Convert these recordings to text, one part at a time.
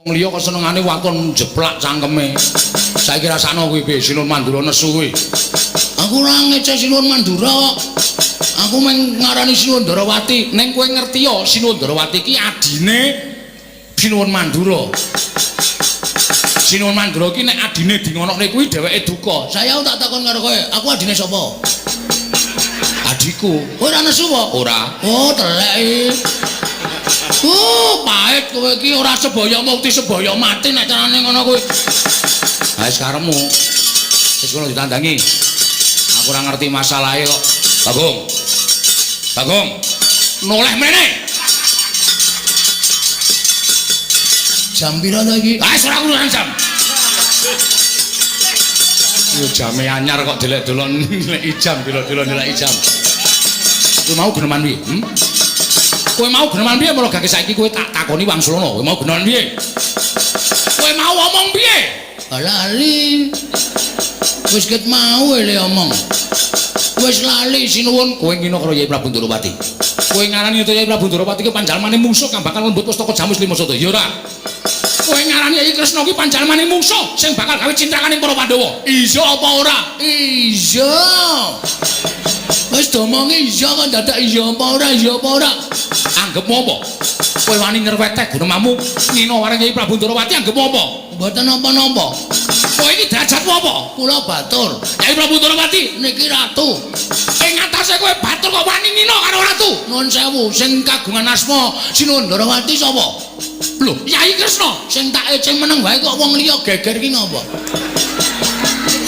Wong liya kok senengane waton jeplak cangkeme. Saiki rasane kuwi piye Sinuwun Mandura nesu kuwi. Aku ora ngecek Sinuwun Mandura kok. Aku meng ngarani Sinuwun Darawati. Ning kowe ngerti ya Sinuwun Darawati iki adine Sinuwun Mandura. Sinuwun Mandura iki nek adine dingonokne kuwi dheweke duka. Saya tak takon karo kowe, aku adine sapa? Adikku. Ora nesu apa? Ora. Oh, telek iki. Pahit kowe iki ora sebaya mukti sebaya mati nek carane ngono kuwi. Ha wis karepmu. Wis ngono ditandangi. Aku ora ngerti masalahe kok. Bagong. Bagong. Noleh mrene. Jam pira ta iki? Ah, wis ora urusan jam. Yo jame anyar kok delek-delok nilai jam, delok-delok nilai jam. Kowe mau geneman piye? Kowe mau geneman piye mulo gak saiki kowe tak takoni Wangsulana, kowe mau geneman piye? Kowe mau omong piye? Lali. Wis ket mau ele omong. Wis lali Sinuwun kowe ngino karo Yai Prabu Ndarawati. Kowe ngarani Yai Prabu Ndarawati ki panjalmane mungsuh kang bakal lembut pustaka Jamus Lima Sada. Ya ora. Kowe ngarani Yai Kresna ki panjalmane mungsuh sing bakal gawe cintrakaning para Pandhawa. Iya apa ora? Iya. Wis domongi iya kok dadak iya apa ora iya apa ora. Anggepmu apa? Kowe wani nyerweteh gunemamu ngino wareng Yai Prabu Ndarawati anggepmu apa? Mboten napa-napa. Kowe iki derajatmu apa? Kula batur. Yai Prabu Ndarawati niki ratu. Ing atase kowe batur kok wani ngino karo ratu. Nuwun sewu, sing kagungan asma Sinuwun Ndarawati sapa? Lho, Yai Kresna. Sing tak eceng meneng wae kok wong liya geger ki ngapa?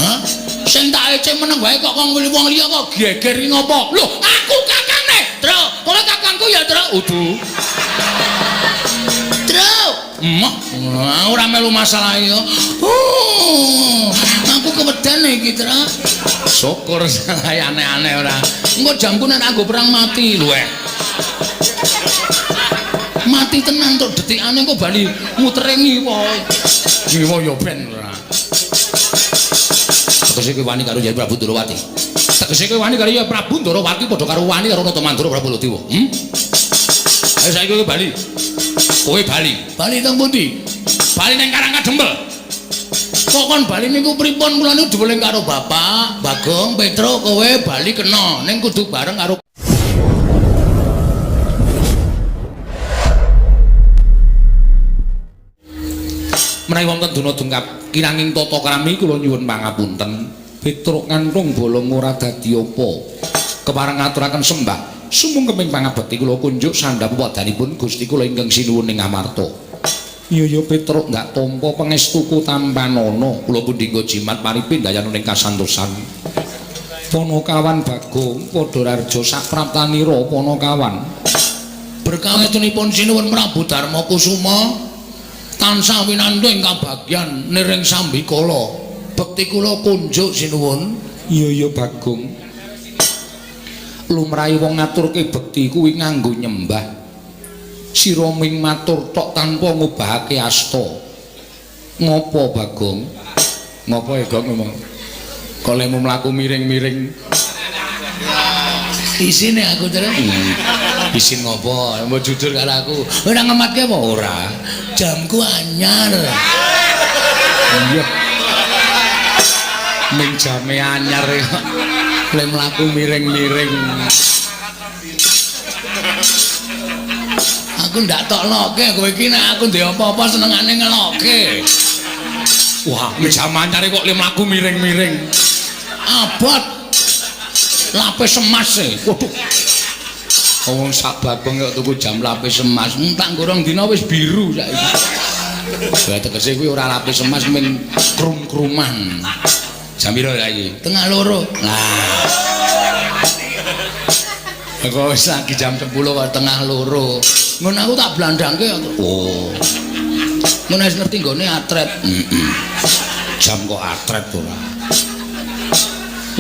Hah? Sing tak eceng meneng wae kok wong liya kok geger ki ngapa? Lho, aku kakangne. Tru, kowe kakangku ya, Tru. Udu. Tru. Emak, ora melu masalah ya. Aku kewedan iki, Tru. Syukur salah aneh-aneh ora. Engko jamku nek anggo perang mati lho. Mati tenan tok detikane kok bali mutere ngiwa. Ngiwa ya ben ora. Tegese kowe wani karo Yai Prabu Ndarawati. Tegese kowe wani karo Yai Prabu Ndarawati padha karo wani karo Natamandra Prabu Baladewa. Ayo saiki kowe bali. Kowe bali. Bali teng pundi? Bali ning Karangkadempel. Kok kon bali niku pripun mulane duweling karo Bapak, Bagong, Petro kowe bali kena ning kudu bareng karo menawi wonten duna dungkap kiranging tata krami kula nyuwun pangapunten. Petruk ngantung bolong ora dadi apa. Kepareng ngaturaken sembah sumung keping pangabekti kula kunjuk sandhap wadanipun Gusti kula ingkang sinuwun ing Amarta. Iya Petruk ndak tampa pangestuku tampanana kula pundhingga jimat paripin dayan ning kasantosan. Panakawan Bagong padha raja sapraptanira Panakawan. Berkawitnipun sinuwun Prabu Darma Kusuma tansah winanting kabagyan niring sambikala. Bekti kula kunjuk sinuwun. Iya Bagong. Lumrahe wong ngaturke bekti kuwi nganggo nyembah. Sira ming matur tok tanpa ngubahake asta. Ngopo Bagong? Ngopo ya Gong ngomong? Kok lemu mlaku miring-miring. Isine aku terus. Isin ngopo? Mbok jujur karo aku. Ora ngematke apa ora? Jamku anyar. Iya. Ning jame anyar kok. Le mlaku miring-miring. Aku ndak tok loke kowe iki nek aku ndek apa-apa senengane ngeloke. Wah, jam anyare kok le mlaku miring-miring. Abot. Lapis emas e. Waduh. Wong sak Bagong kok tuku jam lapis emas, tak gorong dina wis biru saiki. Lah tegese kuwi ora lapis emas ming krum-kruman. Jam pira saiki? Tengah loro. Lah. Kok wis lagi jam 10 kok tengah loro. Ngono aku tak blandangke. Oh. Ngono wis ngerti nggone atret. Jam kok atret ora.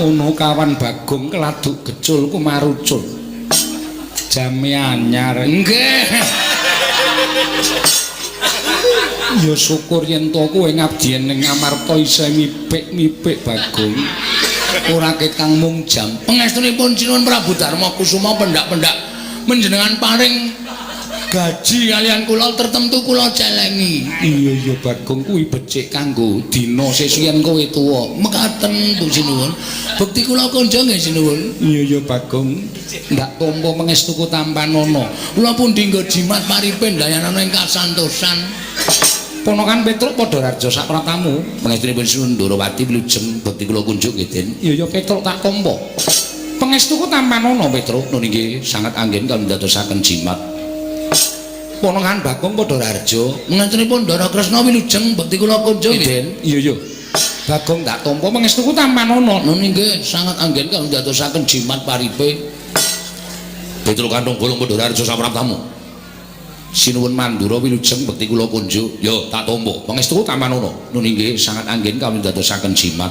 Ono kawan Bagong keladuk gecul ku marucul. Jame anyar. Nggih. Ya syukur yen to kowe ngabdi ning Amarta isih mipik-mipik Bagong. Ora kekang mung jam. Pangestunipun Sinuwun Prabu Darma Kusuma pendak-pendak menjenengan paring gaji kalian kula tertentu kula celengi. Iya ya Bagong kuwi becik kanggo dina sesuyen kowe tuwa. Mekaten Bu sinuwun. Bekti kula konjo nggih sinuwun. Iya ya Bagong. Ndak tampa pangestuku Tampanono. Kula pun dinggo jimat paripe ndayanana ing kasantosan. Ponokan Petruk padha raja sak pratamu. Pangestunipun Sinuwun Ndarawati wilujeng bekti kula kunjuk nggih Den. Iya ya Petruk tak tampa. Pangestuku Tampanono Petruk nun inggih sangat anggen kangge ndadosaken jimat. Ponokan Bagong padha raja mengantunipun Ndara Kresna wilujeng bekti kula kunjuk Den. Iya ya. Bagong tak tampa pangestuku Tampanono nun inggih sangat anggen kangge ndadosaken jimat paripe. Petruk kantong bolong padha raja sapraptamu. Sinuwun Mandura wilujeng bekti kula kunjuk. Ya tak tampa pangestuku Tampanono nun inggih sangat anggen kangge ndadosaken jimat.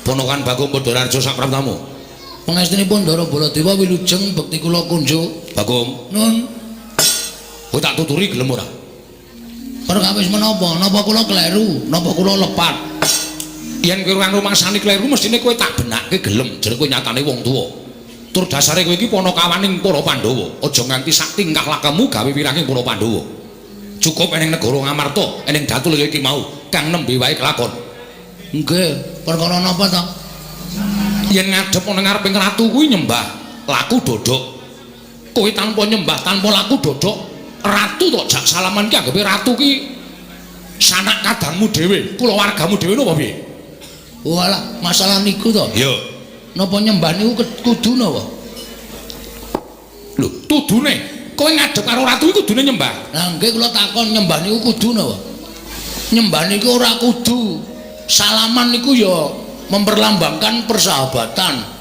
Ponokan Bagong padha raja sapraptamu. Pangestunipun Ndara Baladewa wilujeng bekti kula kunjuk. Bagong nun kowe tak tuturi gelem ora? Perkawis menapa? Napa kula kleru? Napa kula lepat? Yen kowe ora rumangsani kleru mestine kowe tak benakke gelem, jare kowe nyatane wong tuwa. Tur dasare kowe iki panakawaning para Pandhawa. Aja nganti sak tingkah lakumu gawe wiranging para Pandhawa. Cukup eneng negara Ngamarta, eneng Datul iki mau kang nembe wae kelakon. Nggih, perkara napa to? Yen ngadhep ana ngareping ratu kuwi nyembah laku dodok. Kowe tanpa nyembah, tanpa laku dodok, ratu tok jak salaman ki anggape ratu ki sanak kadangmu dhewe, kulawargamu dhewe napa piye? Walah, masalah niku to. Iya. Napa nyembah niku kudu napa? Lho, tudune kowe ngadhep karo ratu iku kudune nyembah. Lah nggih kula takon nyembah niku kudu napa? Nyembah niku ora kudu. Salaman niku ya memperlambangkan persahabatan.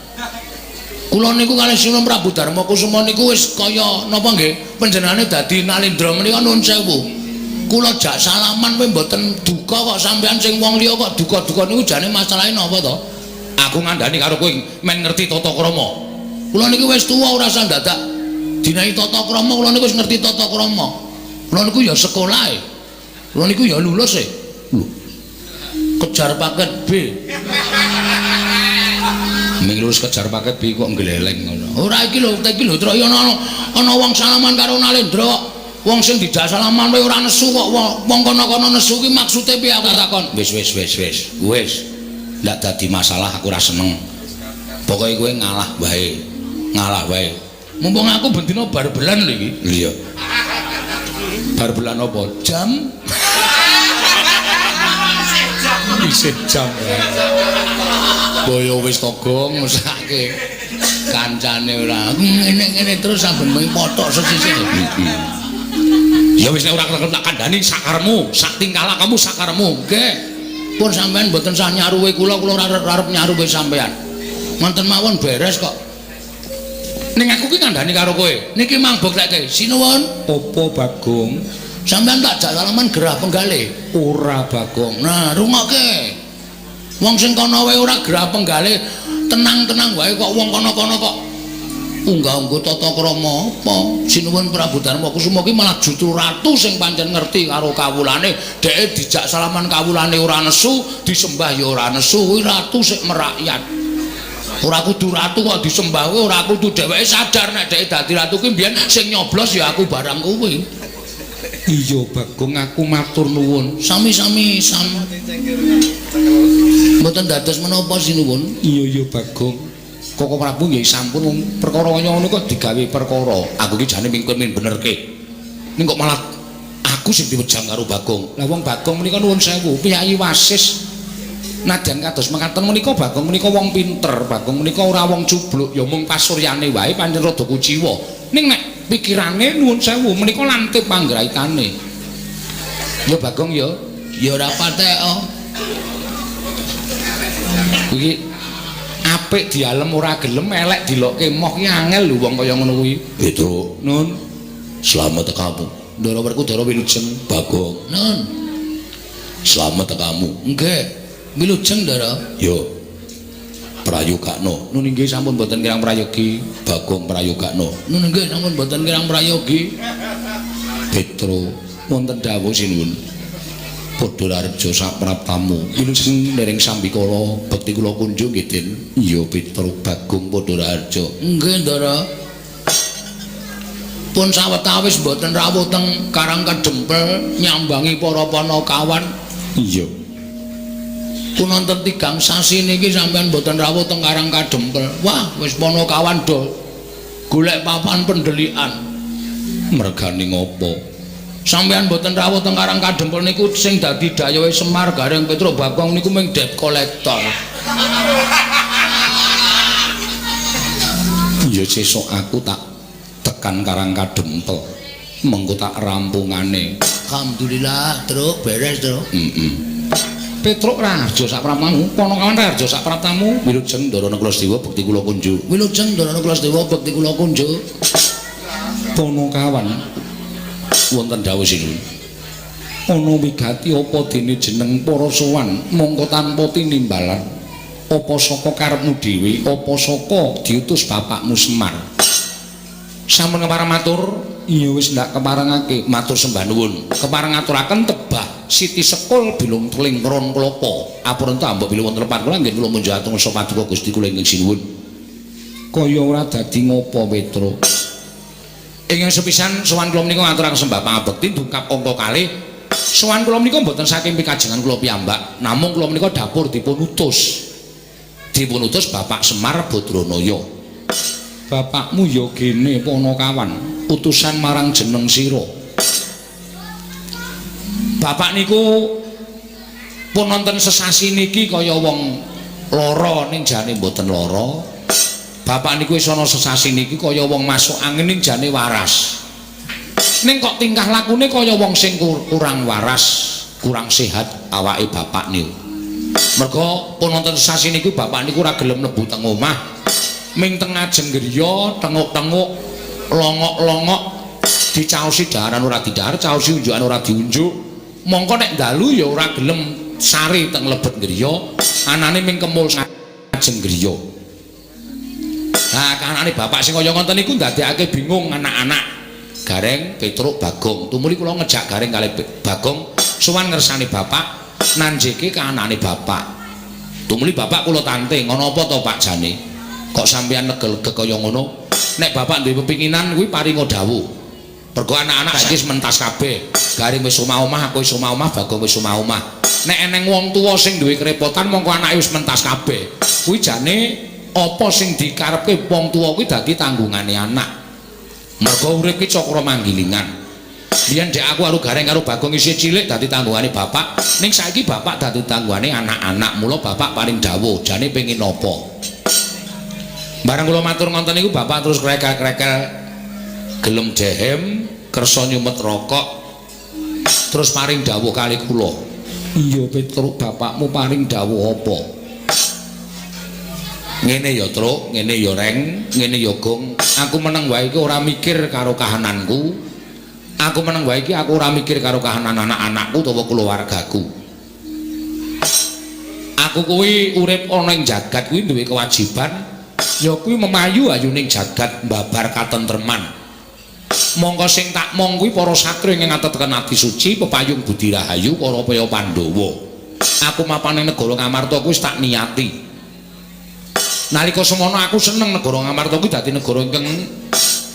Kula niku kalih Sinuwun Prabu Darmakusuma niku wis kaya napa nggih panjenengane dadi Nalendra menika nuwun sewu. Kula jak salaman kowe mboten duka kok sampean sing wong liya kok duka-duka niku jane masalahe napa to? Aku ngandani karo kowe men ngerti tata krama. Kula niku wis tuwa ora usah dadak dinai tata krama, kula niku wis ngerti tata krama. Kula niku ya sekolah e. Kula niku ya lulus e. Lho. Kejar paket B. Ming lulus kejar paket B kok ngleleng ngono. Ora iki lho, iki lho Troyo ana wong salaman karo Nalendra. Wong sing dijak salaman wae ora nesu kok wong kono-kono nesu ki maksude piye aku takon. Wis. Wis. Ndak dadi masalah aku ora seneng. Pokoke kowe ngalah wae. Ngalah wae. Mumpung aku bendina bar belan lho iki. Iya. Bar belan apa? Jam. Isih jam. Boyo wis togong mesake. Kancane ora ngene-ngene terus saben mung potok sesisih. Ya wis nek ora kerep tak kandhani sakarmu, sak tingkah lakumu sakarmu. Nggih. Pun sampean mboten sah nyaruwe kula ora arep nyaruwe sampean. Wonten mawon beres kok. Ning aku ki kandhani karo kowe. Niki mangbok lek Sinuwun. Apa Bagong? Sampean tak jak salaman gerah penggale. Ora Bagong. Nah, rungokke. Wong sing kono wae ora gerah penggale, tenang-tenang wae kok wong kono-kono kok unggah-ungguh tata krama apa? Sinuwun Prabu Darmakusuma ki malah justru ratu sing pancen ngerti karo kawulane, dheke dijak salaman kawulane ora nesu, disembah ya ora nesu, kuwi ratu sik merakyat. Ora kudu ratu kok disembah kuwi ora kudu dheweke sadar nek dheke dadi ratu ki mbiyen sing nyoblos ya aku barang kuwi. Iya Bagong aku matur nuwun. Sami-sami sam. Mboten dados menapa Sinuwun? Iya Bagong. Koko Prabu nggih sampun wong perkara kaya ngono kok digawe perkara. Aku ki jane mingkun benerke. Ning kok malah aku sing diwejang karo Bagong. Lah wong Bagong menika nuwun sewu, piyayi wasis. Nadyan kados mekaten menika Bagong menika wong pinter, Bagong menika ora wong cubluk, ya mung pasuryane wae pancen rada kuciwa. Ning nek pikirane nuwun sewu menika lantip panggraitane. Ya Bagong ya ora patek. Kuwi apik dialem ora gelem elek dilokke moh ki angel lho wong kaya ngono kuwi. Petruk, nun. Selamat tekamu. Ndara Werkudara wilujeng Bagong. Nun. Selamat tekamu. Nggih. Wilujeng Ndara. Yo. Prayogakno. Nun inggih sampun boten kirang prayogi. Bagong prayogakno. Nun inggih sampun boten kirang prayogi. Petruk, wonten dawuh Sinuwun. Padha raja sapraptamu wilujeng dereng sambikala bekti kula kunjung nggih Den. Iya Petruk Bagong padha raja. Nggih Ndara. pun sawetawis mboten rawuh teng Karang Kadempel nyambangi para Panakawan. Iya. Pun wonten 3 sasi niki sampean mboten rawuh teng Karang Kadempel. Wah, wis Panakawan do golek papan pendelikan. Mergane ngopo? Sampean mboten rawuh teng Karang Kadempel niku sing dadi dayohe Semar Gareng Petruk Bagong niku mung debt collector. Ya sesuk aku tak tekan Karang Kadempel. Mengko tak rampungane. Alhamdulillah, Truk, beres, Truk. Petruk Raharja sak praptamu, Panakawan Raharja sak praptamu, Wilujeng Ndara Kulasewa bekti kula kunjuk. Wilujeng Ndara Kulasewa bekti kula kunjuk. Panakawan wonten dawuh sinuwun. Ana wigati apa dene jeneng para sowan mongko tanpa tinimbalan. Apa saka karepmu dhewe, apa saka diutus bapakmu Semar. Sampun kepareng matur, iya wis ndak keparengake matur sembah nuwun. Kepareng ngaturaken tebah Siti Sekul bilung teling ron klapa. Apurenta mbok bilih wonten lepat kula nggih kula munjuk atung sapa paduka Gusti kula ingkang sinuwun. Kaya ora dadi ngopo Petruk. Ingkang sepisan sowan kula menika ngaturaken sembah pangabekti dungkap angka kalih. Sowan kula menika mboten saking pikajengan kula piyambak, namung kula menika dapur dipun utus. Dipun utus Bapak Semar Badranaya. Bapakmu ya gene Panakawan, utusan marang jeneng sira. Bapak niku pun wonten sesasi niki kaya wong lara ning jane mboten lara. Bapak niku wis ana sesasi niki kaya wong masuk angin ning jane waras. Ning kok tingkah lakune kaya wong sing kurang waras, kurang sehat awake bapak niku. Merga pun wonten sesasi niku bapak niku ora gelem mlebu teng omah. Ming teng ngajeng griya, tenguk-tenguk, longok-longok, dicaosi daharan ora didahar, caosi unjukan ora diunjuk. Mongko nek dalu ya ora gelem sari teng lebet griya, anane ming kemul ngajeng griya. Nah, kanane bapak sing kaya ngoten niku ndadekake bingung anak-anak. Gareng Petruk Bagong. Tumuli kula ngejak Gareng kalih Bagong sowan ngersani bapak, nanjeke kahanane bapak. Tumuli bapak kula tanteng, ngono apa to Pak jane? Kok sampeyan legel-legel kaya ngono? Nek bapak duwe pepinginan kuwi paringa dawuh. Mergo anak-anak saiki wis mentas kabeh. Garing wis omah-omah, aku wis omah-omah, Bagong wis omah-omah. Nek eneng wong tuwa sing duwe kerepotan mongko anake wis mentas kabeh. Kuwi jane apa sing dikarepke wong tuwa kuwi dadi tanggungane anak. Mergo urip ki cakra manggilingan. Biyen dek aku karo Gareng karo Bagong isih cilik dadi tanggungane bapak. Ning saiki bapak dadi tanggungane anak-anak. Mula bapak paring dawuh, jane pengin napa? Barang kula matur ngonten niku bapak terus krekel-krekel gelem dehem kersa nyumet rokok terus paring dawuh kali kula. Iya Petruk, bapakmu paring dawuh apa? Ngene ya Truk, ngene ya Reng, ngene ya Gong. Aku meneng wae iki ora mikir karo kahananku. Aku meneng wae iki aku ora mikir karo kahanan anak-anakku utawa keluargaku. Aku kuwi urip ana ing jagat kuwi duwe kewajiban ya kuwi memayu ayuning jagat mbabar katentreman. Mongko sing tak mong kuwi para satria ing ngatetken ati suci pepayung budi rahayu para paya Pandhawa. Aku mapan ing negara Ngamarta kuwi wis tak niyati. Nalika semono aku seneng negara Ngamarta kuwi dadi negara ingkang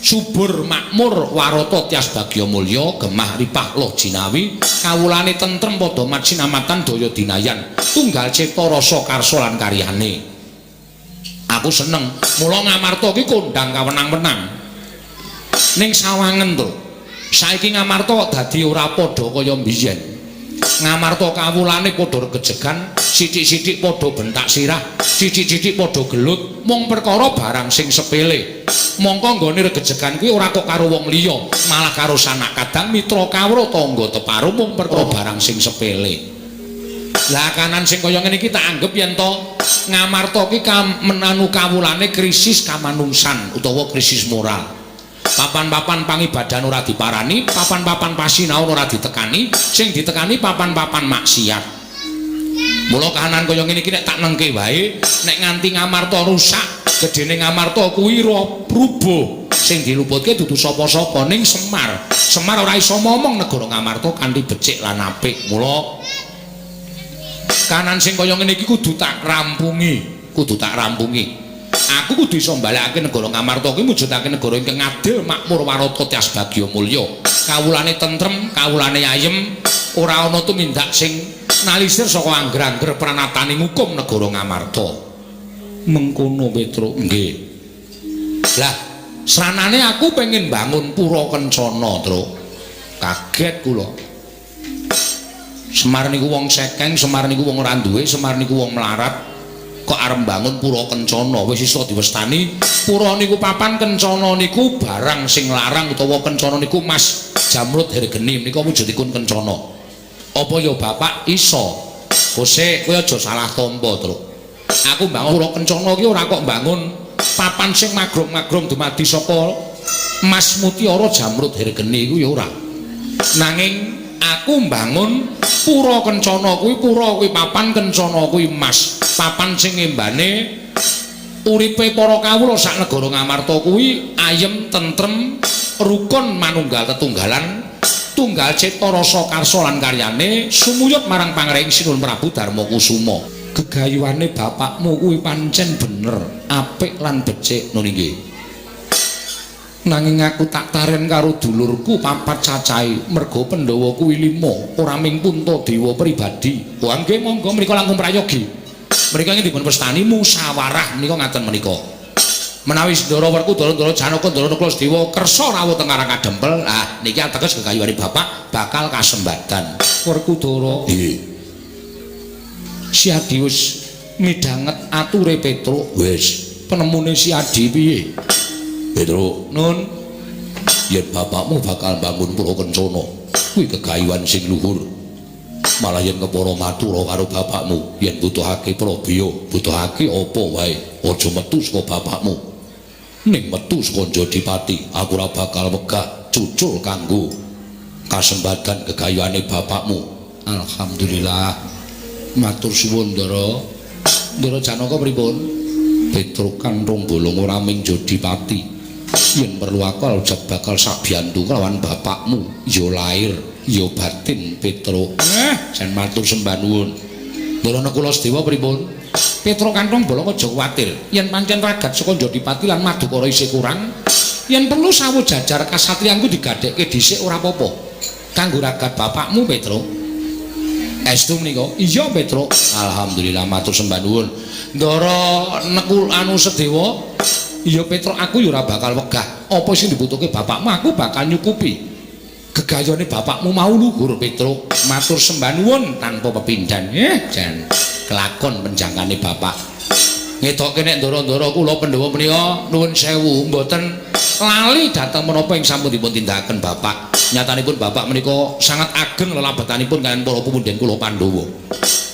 subur makmur warata tias bagya mulya gemah ripah loh jinawi kawulane tentrem padha majinamatan daya dinayan tunggal cipta rasa karsa lan karyane. Aku seneng, mula Ngamarta ki kondang kawenang-wenang. Ning sawangen to. Saiki Ngamarta dadi ora padha kaya mbiyen. Ngamarta kawulane padha regejegan, sithik-sithik padha bentak sirah, sithik-sithik padha gelut, mung perkara barang sing sepele. Mongko nggone regejegan kuwi ora kok karo wong liya, malah karo sanak kadang mitra kawruh tangga teparu mung perkara barang sing sepele. Lah kanan sing kaya ngene iki tak anggap yen to Ngamarta ki menanu kawulane krisis kamanungsan utawa krisis moral. Papan-papan pangibadan ora diparani, papan-papan pasinaon ora ditekani, sing ditekani papan-papan maksiat. Mula kahanan kaya ngene iki nek tak nengke wae, nek nganti Ngamarta rusak, gedene Ngamarta kuwi rubuh. Sing diluputke dudu sapa-sapa ning Semar. Semar ora iso momong negara Ngamarta kanthi becik lan apik. Mula kanan sing kaya ngene iki kudu tak rampungi, aku kudu iso mbalekake negara Ngamarta kuwi mujudake negara ingkang adil, makmur, warata, tias bagya mulya. Kawulane tentrem, kawulane ayem, ora ana tumindak sing nalisir saka angger-angger pranataning hukum negara Ngamarta. Mengkono Petro, nggih. Lah, sranane aku pengen bangun pura Kencana, Tru. Kaget kula. Semar niku wong sekeng, Semar niku wong ora duwe, Semar niku wong melarat. Kok arep bangun pura Kencana, wis iso diwestani. Pura niku papan, Kencana niku barang sing larang utawa Kencana niku Mas Jamrut Hergeni menika wujudipun Kencana. Apa ya Bapak iso? Kose kowe aja salah tampa, Tru. Aku bangun pura Kencana ki ora kok bangun papan sing magrum-magrum dumadi saka Mas Mutiara Jamrut Hergeni iku ya ora. Nanging aku mbangun pura Kencana kuwi, pura kuwi papan, Kencana kuwi Mas. Papan sing ngembane uripe para kawula sak negara Ngamarta kuwi ayem, tentrem, rukun, manunggal tetunggalan, tunggal cipta rasa karsa lan karyane sumuyut marang Panggraing Sinuhun Prabu Darmakusuma. Gegayuhane bapakmu kuwi pancen bener, apik lan becik ngono nggih. Nanging aku tak taren karo dulurku papat cacahe, merga Pandhawa kuwi 5, ora ming Puntadewa pribadi. Wah nggih monggo mriku langkung prayogi. Mereka ingin dipun pestani musyawarah menika ngaten menika. Menawi Ndara Werku, Ndara Janaka, Ndara Nukla Sedewa kersa rawuh teng Karang Kadempel, ah niki ateges gegayuhane Bapak bakal kasembadan. Werkudara. Nggih. Si Adi wis midhanget ature Petro. Wis, penemune si Adi piye? Petro, nun yen bapakmu bakal bangun pura Kencana, kuwi gegayuhan sing luhur. Malah yen kepara matur karo bapakmu, yen butuhake Prabiya, butuhake apa wae, aja metu saka bapakmu. Ning metu saka Jodipati, aku ora bakal wegah cucul kanggo kasembadan gegayuhane bapakmu. Alhamdulillah. Matur suwun, Ndara. Ndara Janaka pripun? Petro kang rong bolong ora ming Jodipati. Yen perlu aku bakal sabiyantu kelawan bapakmu, ya lair ya batin Petro. Jan matur sembah nuwun. Ndara Nakula Sedewa pripun? Petro kantong bolong aja kuwatir. Yen pancen ragat saka Jodipati lan Madukara isih kurang, yen perlu sawu jajar kasatriyanku digadhekke dhisik ora apa-apa. Kanggo ragat bapakmu Petro. Estu menika? Iya Petro. Alhamdulillah matur sembah nuwun. Ndara Nakula Sedewa, iya Petro aku ya ora bakal wegah. Apa sing dibutuhke bapakmu aku bakal nyukupi. Gegayane bapakmu mau luhur Petro. Matur sembah nuwun tanpa pepindhan. Jan kelakon penjangkane bapak. Ngetokke nek ndara-ndara kula Pandhawa menika nuwun sewu mboten lali dhateng menapa ing sampun dipun tindakaken bapak. Nyatanipun bapak menika sangat ageng lelabetanipun kaliyan para pemundhen kula Pandhawa.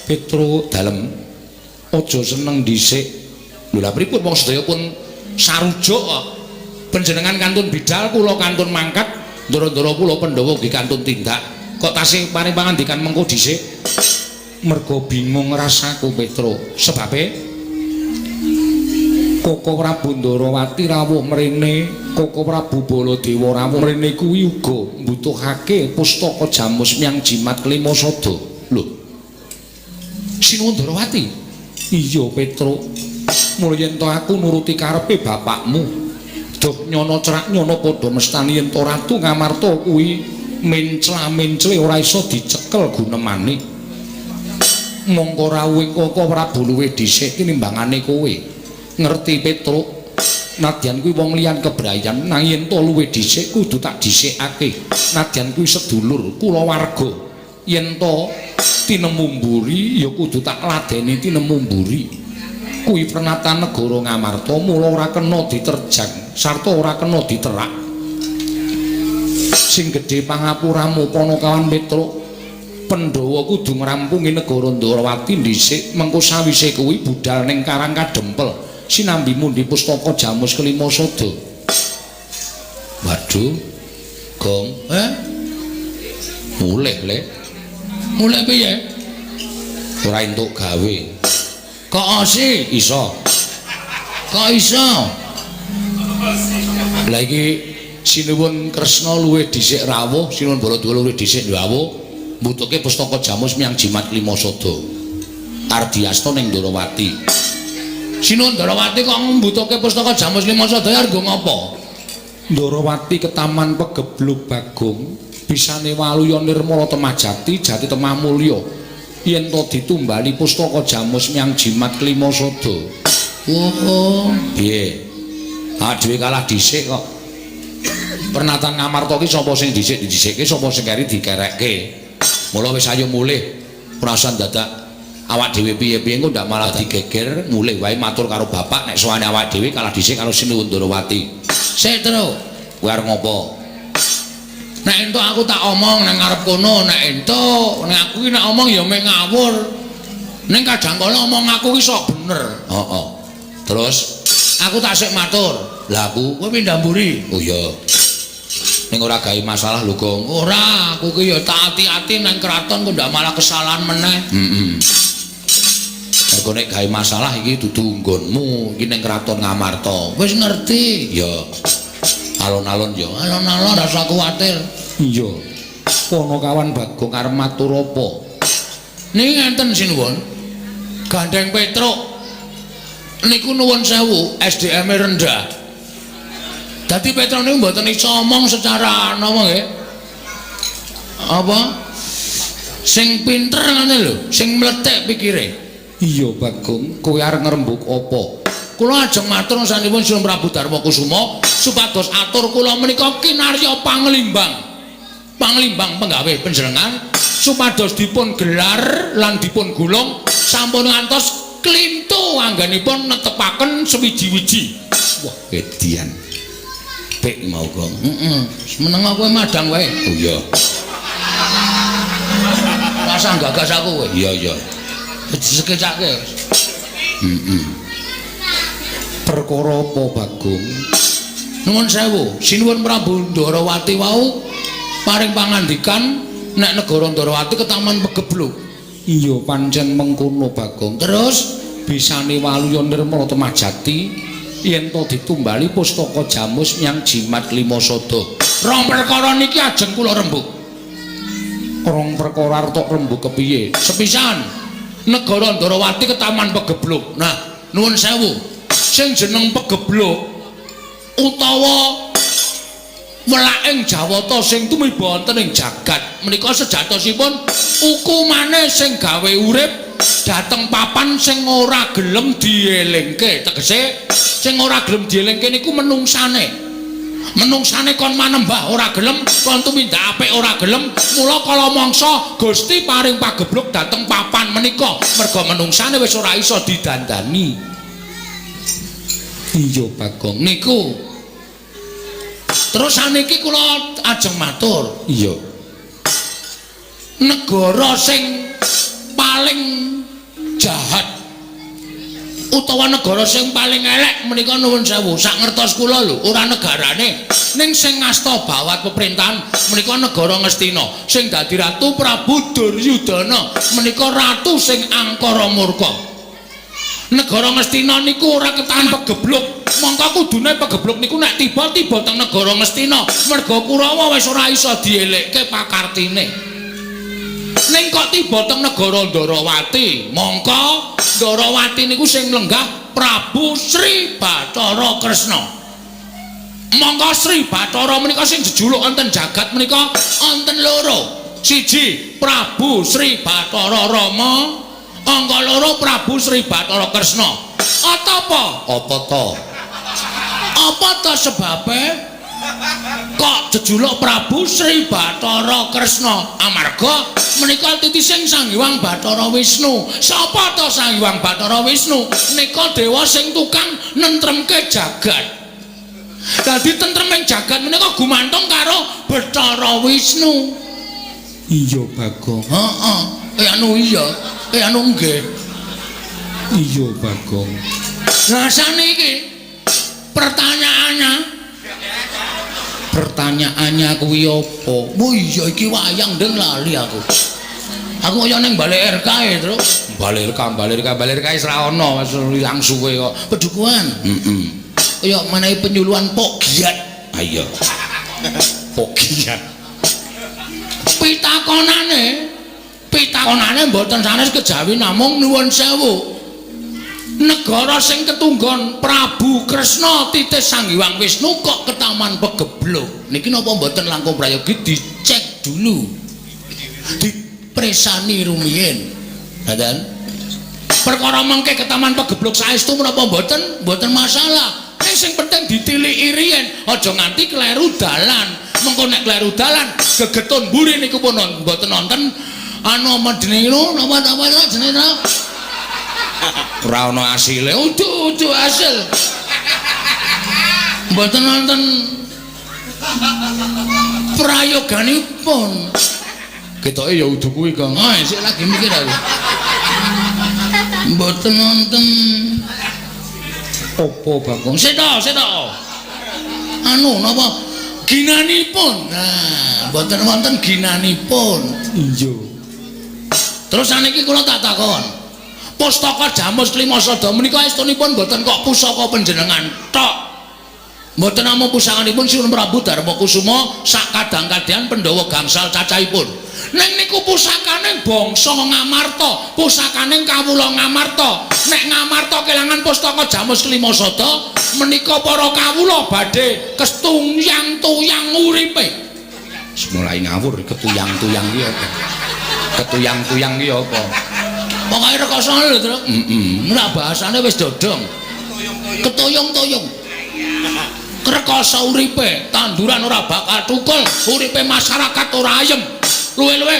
Petro dalem aja seneng dhisik. Lho lha pripun wong sedaya pun sarujuk kok. Panjenengan kantun bidal kula kantun mangkat. Ndara-ndara kula Pandhawa nggih kantun tindak. Kok tasih paring pangandikan mengko dhisik? Merga bingung rasaku Petro. Sebabe Koko Prabu Ndarawati rawuh mrene, Koko Prabu Baladewa rawuh mrene kuwi uga mbutuhake pustaka jamus miyang jimat kelima sada. Lho. Sinuwun Ndarawati. Iya Petro. Mula yen to aku nuruti karepe bapakmu, doh nyono cerak nyono padha mestani yen to Ratu Ngamarta kuwi mencla-mencle ora iso dicekel gunemane. Mongko rawuh Koko Prabu luwih dhisik tinimbangane kowe. Ngerti Petro, nadyan kuwi wong liyan kebrayan, nanging yen to luwih dhisik kudu tak dhisikake. Nadyan kuwi sedulur kula warga. Yen to tinemu mburi ya kudu tak ladeni tinemu mburi. Kuwi pernatan negara Ngamarta, mula ora kena diterjang sarta ora kena diterak. Sing gedhe pangapuramu Panakawan Petro. Pandhawa kudu ngrampungi negara Ndarawati dhisik, mengko sawise kuwi budal ning Karang Kadempel. Sinambi mundi pustaka jamus kelima sada. Waduh. Gong, mulih, Le. Mulih piye? Ora entuk gawe. Kok sih iso? Kok iso? Lah iki sinuwun Kresna luwih dhisik rawuh, sinuwun Baladewa luwih dhisik rawuh, mbutuhke pustaka jamus miyang jimat kelima sada. Arep diasta ning Ndarawati. Sinuwun Ndarawati kok mbutuhke pustaka Jamus Lima Sadaya nggo ngopo? Ndarawati ke Taman Pegebluk Bagong, bisane waluya nirmala temajati jati temah mulya. Yen to ditumbali pustaka Jamus Myang Jimat Lima Sada. Oh, piye? Dhewe kalah dhisik kok. Pernatan Ngamarta ki sapa sing dhisik-dhisikke, sapa sing keri dikerekke. Mula wis ayo mulih. Ora usah dadak awak dhewe piye-piye engko ndak malah digeger, mulih wae matur karo bapak nek sowane awak dhewe kalah dhisik karo Sinuwun Ndarawati. Sik terus, kowe arep ngopo? Nek entuk aku tak omong nang ngarep kono, nek entuk, nek aku ki nek omong ya mek ngawur. Ning kadang kala omong aku ki sok bener. Heeh. Terus aku tak sik matur. Lah aku kowe pindah mburi. Oh iya. Ning ora gawe masalah lho, Gong. Ora, aku ki ya tak ati-ati nang kraton kok ndak malah kesalahan meneh. Heeh. Mergo nek gawe masalah iki dudu nggonmu, iki ning kraton Ngamarta. Wis ngerti? Ya. Alon-alon ya. Alon-alon ora usah kuwatir. Iya. Kono kawan Bagong arep matur apa? Niki ngenten Sinuwun. Gandeng Petruk. Niku nuwun sewu, SDM-e rendah. Dadi Petruk niku mboten iso omong secara napa nggih? Apa? Sing pinter ngene lho, sing mlethek pikire. Iya Bagong, kowe arep ngrembug apa? Kula ajeng matur sanesipun Sinuwun Prabu Darma Kusuma supados atur kula menika kinarya panglimbang. Panglimbang penggawe panjenengan supados dipun gelar lan dipun gulung sampun ngantos klintu anggenipun netepaken sewiji-wiji. Wah, edian. Pek mau, Gong. Heeh. Meneng kowe madang wae. Oh iya. Rasa gagas aku kowe. Iya, iya. Disekecake. Heeh. Perkara apa, Bagong? Nuwun sewu, Sinuwun Prabu Ndarawati wau paring pangandikan nek negara Ndarawati ke Taman Pegebluk. Iya pancen mengkono Bagong. Terus bisane waluya nirmala temajati yen to ditumbali pustaka Jamus Myang Jimat Lima Sada. Rong perkara niki ajeng kula rembug. Rong perkara arep rembug kepiye? Sepisan negara Ndarawati ke Taman Pegebluk. Nah, nuwun sewu. Sing jeneng Pegebluk utawa welaking Jawata sing tumiba wonten ing jagat menika sejatosipun ukumane sing gawe urip dhateng papan sing ora gelem dielingke. Tegese sing ora gelem dielingke niku menungsane. Menungsane kon manembah ora gelem, kon tumindak apik ora gelem. Mula kala mangsa Gusti paring pagebluk dhateng papan menika merga menungsane wis ora iso didandani. Iya Bagong niku. Terus saniki kula ajeng matur. Iya. Negara sing paling jahat utawa negara sing paling elek menika nuwun sewu sak ngertos kula lho, ora negarane ning sing ngasta bawat pemerintahan menika negara Ngastina sing dadi ratu Prabu Duryudana menika ratu sing angkara murka. Negara Ngastina niku ora ketahan Pegebluk. Mongko kudune Pegebluk niku nek tiba-tiba teng negara Ngastina merga Kurawa wis ora iso dielekke pakartine. Ning kok tiba teng negara Ndarawati, mongko Ndarawati niku sing lenggah Prabu Sri Bathara Kresna. Mongko Sri Bathara menika sing jejuluk wonten jagat menika wonten loro. Siji Prabu Sri Bathara Rama, angka loro Prabu Sri Bathara Kresna. Apa? Apa to? Apa to sebabe kok jejuluk Prabu Sri Bathara Kresna? Amarga menika titising Sang Hyang Bathara Wisnu. Sapa to Sang Hyang Bathara Wisnu? Nika dewa sing tukang nentremke jagat. Dadi tentreming jagat menika gumantung karo Bathara Wisnu. Iya Bagong. Heeh. Anu iya. Anu nggih. Iya Bagong. Lah saniki pertanyaannya kuwi apa? Oh iya iki wayang ndeng lali aku. Aku kaya ning balik RK e, Truk. Balik RK ora ana wis ilang suwe kok. Pedukuhan. Heeh. Kaya menehi penyuluhan Pok Giat. Ha iya. Pok Giat. Pitakonane mboten sanes kejawi namung nuwun sewu. negara sing ketunggon Prabu Kresna titih Sang Hyang Wisnu kok ke Taman Pegebluk niki napa mboten langkung prayogi dicek dulu dipresani rumiyin ngoten perkara mengke ke Taman Pegebluk saestu menapa mboten masalah sing penting ditiliki riyen aja nganti kleru dalan mengko nek kleru dalan gegetun mburi niku pun mboten nonton anu medeni napa jenenge ora ana asile udu hasil mboten nonton prayoganipun ketoke ya udu kuwi Kang sik lagi mikir aku mboten nonton opo Bagong sedo anu napa ginanipun nah mboten wonten ginanipun iya terus saniki kula tak takon Pustaka Jamus Klimasada menika estunipun mboten kok pusaka panjenengan tok. Mboten namung pusakanipun Sinuwun Prabu Darmakusuma sak kadang-kadang Pandhawa gangsal cacahipun. Ning niku pusakane bangsa Ngamarta, pusakane kawula Ngamarta. Nek Ngamarta kelangan Pustaka Jamus Klimasada menika para kawula badhe ketuyang-tuyang uripe. Mulai ngawur ketuyang-tuyang ki apa? Ketuyang-tuyang ki apa? Pokoke rekoso lho, Tru. Ora bahasane wis dodong. Ketoyong-toyong. Rekoso uripe, tanduran ora bakal tukul, uripe masyarakat ora ayem. Luwe-luwe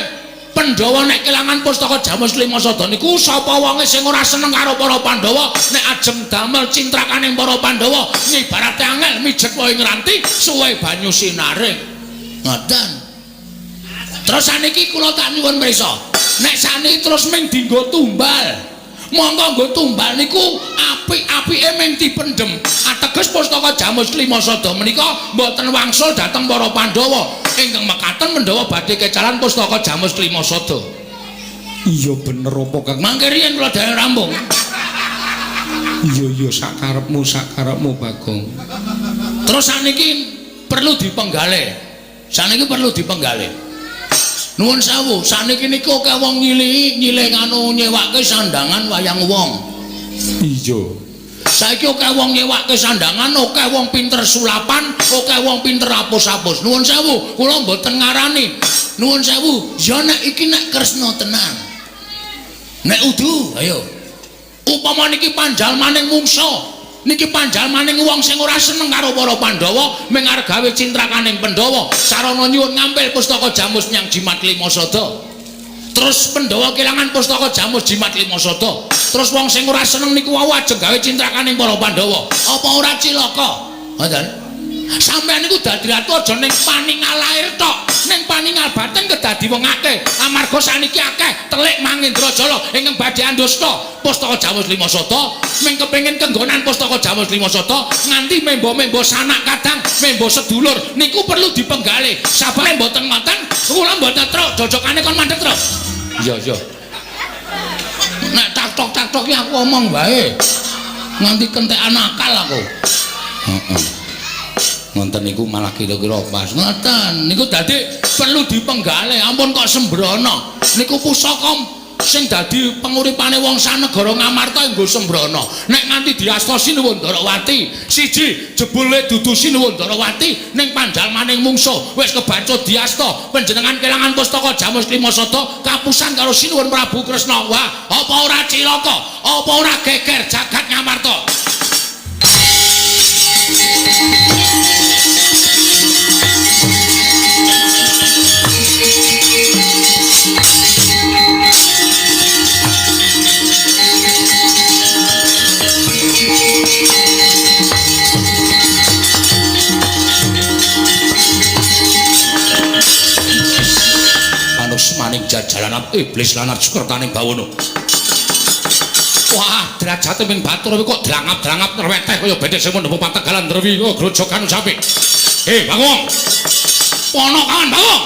Pandhawa nek kelangan Pustaka Jamus Klimasada niku sapa wonge sing ora seneng karo para Pandhawa nek ajeng damel cintrakaning para Pandhawa ngibarate angel mijet wae ngranti suwe banyu sinaring. Ngoten. Terus saniki kula tak nyuwun pirsa. Nek saniki terus ming dienggo tumbal. Monggo nggo tumbal niku apik-apike ming dipendhem. Ateges Pustaka Jamus Klimasada menika mboten wangsul dhateng para Pandhawa. Ingkang mekaten Pandhawa badhe kecalan Pustaka Jamus Klimasada. Iya bener apa Kang? Mangke riyen kula dhewe rampung. Iya sakarepmu Bagong. Terus saniki perlu dipenggalih. Saniki perlu dipenggalih. Nuwun sewu, saniki niku akeh wong nyilih anu nyewake sandangan wayang wong. Iya. Saiki akeh wong nyewake sandangan, akeh wong pinter sulapan, akeh wong pinter apus-apus. Nuwun sewu, kula mboten ngarani. Nuwun sewu, ya nek iki nek Kresna tenan. Nek udu, ayo. Upama niki panjal maning mungsa. Niki panjal maning wong sing ora seneng karo para Pandhawa mung arep gawe cintrakaning Pandhawa sarana nyuwun ngampil Pustaka Jamus nyang Jimat Klimasada. Terus Pandhawa kelangan Pustaka Jamus Jimat Klimasada. Terus wong sing ora seneng niku wau ajeng gawe cintrakaning para Pandhawa. Apa ora cilaka? Ngoten. Sampeyan niku dadi ratu aja ning paningal lair tok, ning paningal batin kedadi wong akeh. Amarga saniki akeh telik Mangindrajala ingkang badhe andasta Pustaka Jamus Klimasada, ming kepengin kenggonan Pustaka Jamus Klimasada nganti membo-membo sanak kadang, membo sedulur niku perlu dipenggalih. Sabare mboten ngoten, kula mboten truk, jojokane kon mandhet truk. Iya. Nek tak-tok-tak-tok ki aku omong wae. Nganti kentekan akal aku. Heeh. Ngonten niku malah kira-kira pas. Ngoten, niku dadi perlu dipenggalih. Ampun kok sembrono. Niku pusaka sing dadi penguripane wong sanegara Ngamarta nggo sembrono. Nek nganti diasta Sinuwun Darawati, siji jebule dudu Sinuwun Darawati ning pandhal maning mungsuh wis kebancut diasta panjenengan kelangan Pustaka Jamus Klimasada kapusan karo Sinuwun Prabu Kresna. Wah, apa ora cilaka? Apa ora geger jagat Ngamarta? Maning jajalan iblis lan Sukertaning Bawana. Wah, derajate ping batur kok drangap-drangap nerweteh kaya bedhek sing mundhep pategalan Drewi grojogan sampe. Bagong. Ponokan Bagong.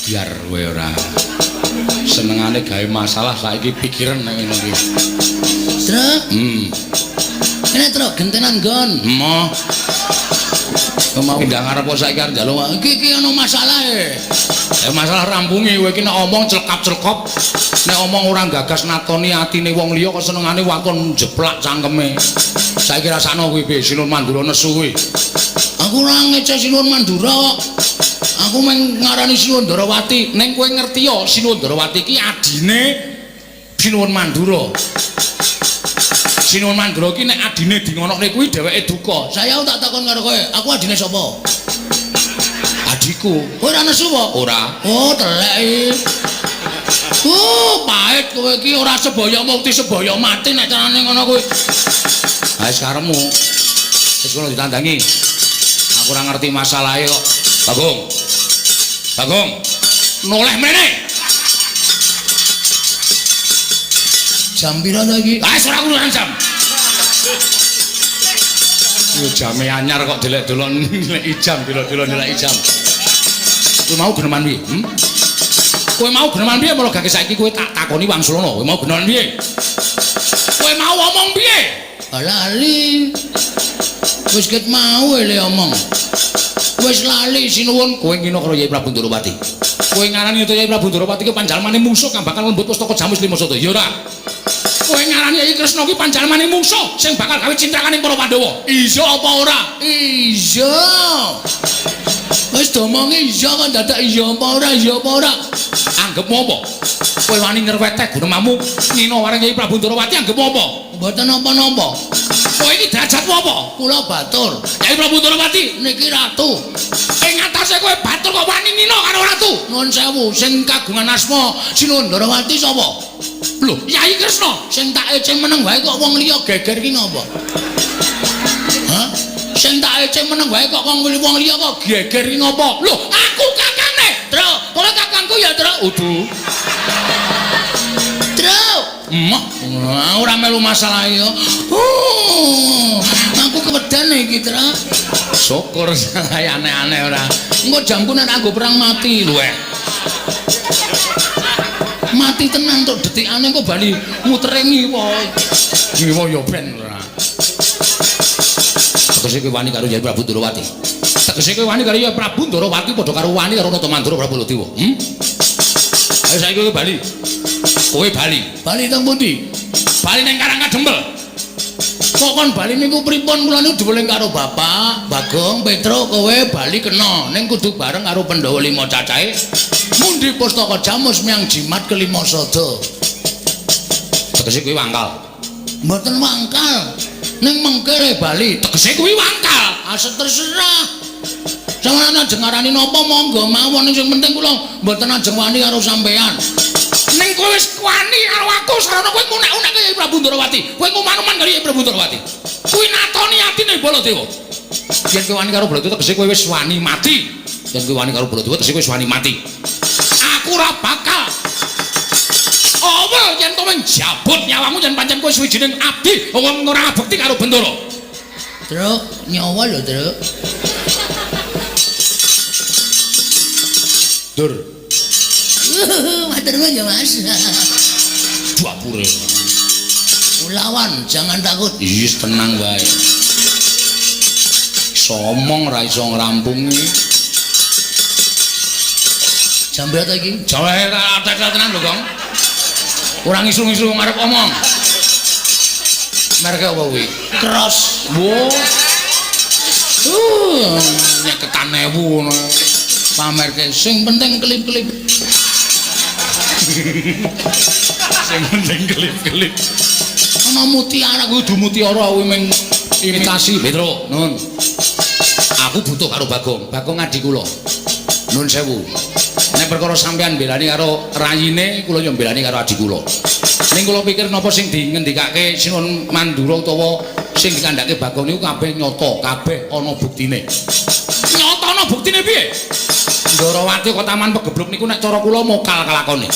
Biar kowe ora senengane gawe masalah saiki pikiran nek ngono iki. Truk. Kene truk gentenan nggon. Mau ndang arep saiki arep njaluk iki ana masalahe. masalah rampunge kowe iki nek omong celkap-celkop, nek omong ora gagas natoni atine wong liya kok senengane wakon jeplak cangkeme. Saiki rasakno kowe piye Sinun Mandura nesu kowe. Aku ora ngece Sinun Mandura kok. Aku meng ngarani Sinun Darawati. Ning kowe ngerti ya Sinun Darawati iki adine Sinun Mandura. Sinun Mandura ki nek adine dingonokne kuwi dheweke duka. Saya tak takon karo kowe, aku adine sapa? Adikku. Ora nesu apa? Ora. Oh, telek iki. Pahit kowe iki ora sebaya mukti sebaya mati nek carane ngono kuwi. Ha wis karepmu. Wis kono ditandangi. Aku ora ngerti masalahe kok. Bagong. Bagong. Noleh mrene. Jam pira ta iki? Ah, ora urusan jam. Yo jame anyar kok delek-delon nilai jam, delok-delok nilai jam. Kowe mau geneman piye? Kowe mau geneman piye mulo gak saiki kowe tak takoni wangsulana. Kowe mau geneman piye? Kowe mau omong piye? Lali. Wis ket mau ele omong. Wis lali sinuwun kowe ngino karo Yai Prabu Ndarawati. Kowe ngarani to Yai Prabu Ndarawati ki panjalmane mungsuh kang bakal lembut pustaka Jamus Limasada. Ya ora. Kowe ngarani Yai Kresna ki panjalmane mungsuh sing bakal gawe cintrakaning para Pandhawa. Iya apa ora? Iya. Wis domonge iya kan dadak iya apa ora? Iya apa ora? Anggepmu apa? Kowe wani nyerweteh gunemamu ngino wareng Yai Prabu Ndarawati anggepmu apa? Mboten napa-napa. Kowe iki derajatmu apa? Kula batur. Yai Prabu Ndarawati niki ratu. Ing atase kowe batur kok wani nino karo ratu. Nuwun sewu, sing kagungan asma Sinun Ndarawati sapa? Lho, Yai Kresna. Sing tak eceng meneng wae kok wong liya geger ki napa? Hah? Sing tak eceng meneng wae kok wong liya kok geger ki ngapa? Lho, aku kakangne. Tru, kowe kakangku ya, Tru. Udu. Tru. Emak, ora melu masalah ya. Aku kewedan iki, Tru. Syukur saya aneh-aneh ora. Engko jamku nek anggo perang mati lho. Mati tenan tok detikane kok bali mutere ngiwa. Ngiwa ya ben ora. Tegese kowe wani karo Yai Prabu Ndarawati. Tegese kowe wani karo Yai Prabu Ndarawati padha karo wani karo Natamandura Prabu Baladewa. Ayo saiki kowe bali. Kowe bali. Bali teng pundi? Bali ning Karangkadempel. Kok kon bali niku pripun kula niku diweling karo Bapak, Bagong, Petro kowe bali kena ning kudu bareng karo Pandhawa 5 cacahe. Mundi pustaka Jamus miang jimat kelima sada. Tegese kuwi wangkal. Mboten wangkal. Ning mengkere bali, tegese kuwi wangkal. Asal terserah. Sampeyan ajeng ngarani napa monggo mawon sing penting kula mboten ajeng wani karo sampean. Ning kowe wis wani karo aku sarana kowe ngunek-unek kaya Prabu Ndarawati. Kowe nguman-uman karo Prabu Ndarawati. Kuwi natoni atine Baladewa. Yen kowe wani karo Baladewa tegese kowe wis wani mati. Yen kowe wani karo Baladewa tegese kowe wis wani mati. Aku ora bakal apa yen to menjabut nyawamu yen pancen kowe suwijining abdi wong ora bekti karo Bendoro. Truk, nyawa lho, Truk. Dur. Matur nuwun ya, Mas. Dapure. Lawan, jangan takut. Is tenang wae. Somong ra iso ngrampungi. Jam berapa iki? Jawa tak tenan lho, Kong. Ora ngisu-ngisu ngarep omong. Merek apa kuwi? Cross. Wo. Nek ketan 1000 ngono. Pamerke sing penting klip-klip. Sing penting klip-klip. Ana mutiara kudu mutiara kuwi meng imitasi, Petro. Nun. Aku butuh karo Bagong. Bagong adik kula. Nun sewu. Nek perkara sampean belani karo rayine, kula yo belani karo adik kula. Ning kula pikir napa sing dingendikake Sinun Mandura utawa sing dikandhake Bagong niku kabeh nyata, kabeh ana buktine. Nyata ana buktine piye? Ndarawati kok taman pegebluk niku nek cara kula mokal kelakone.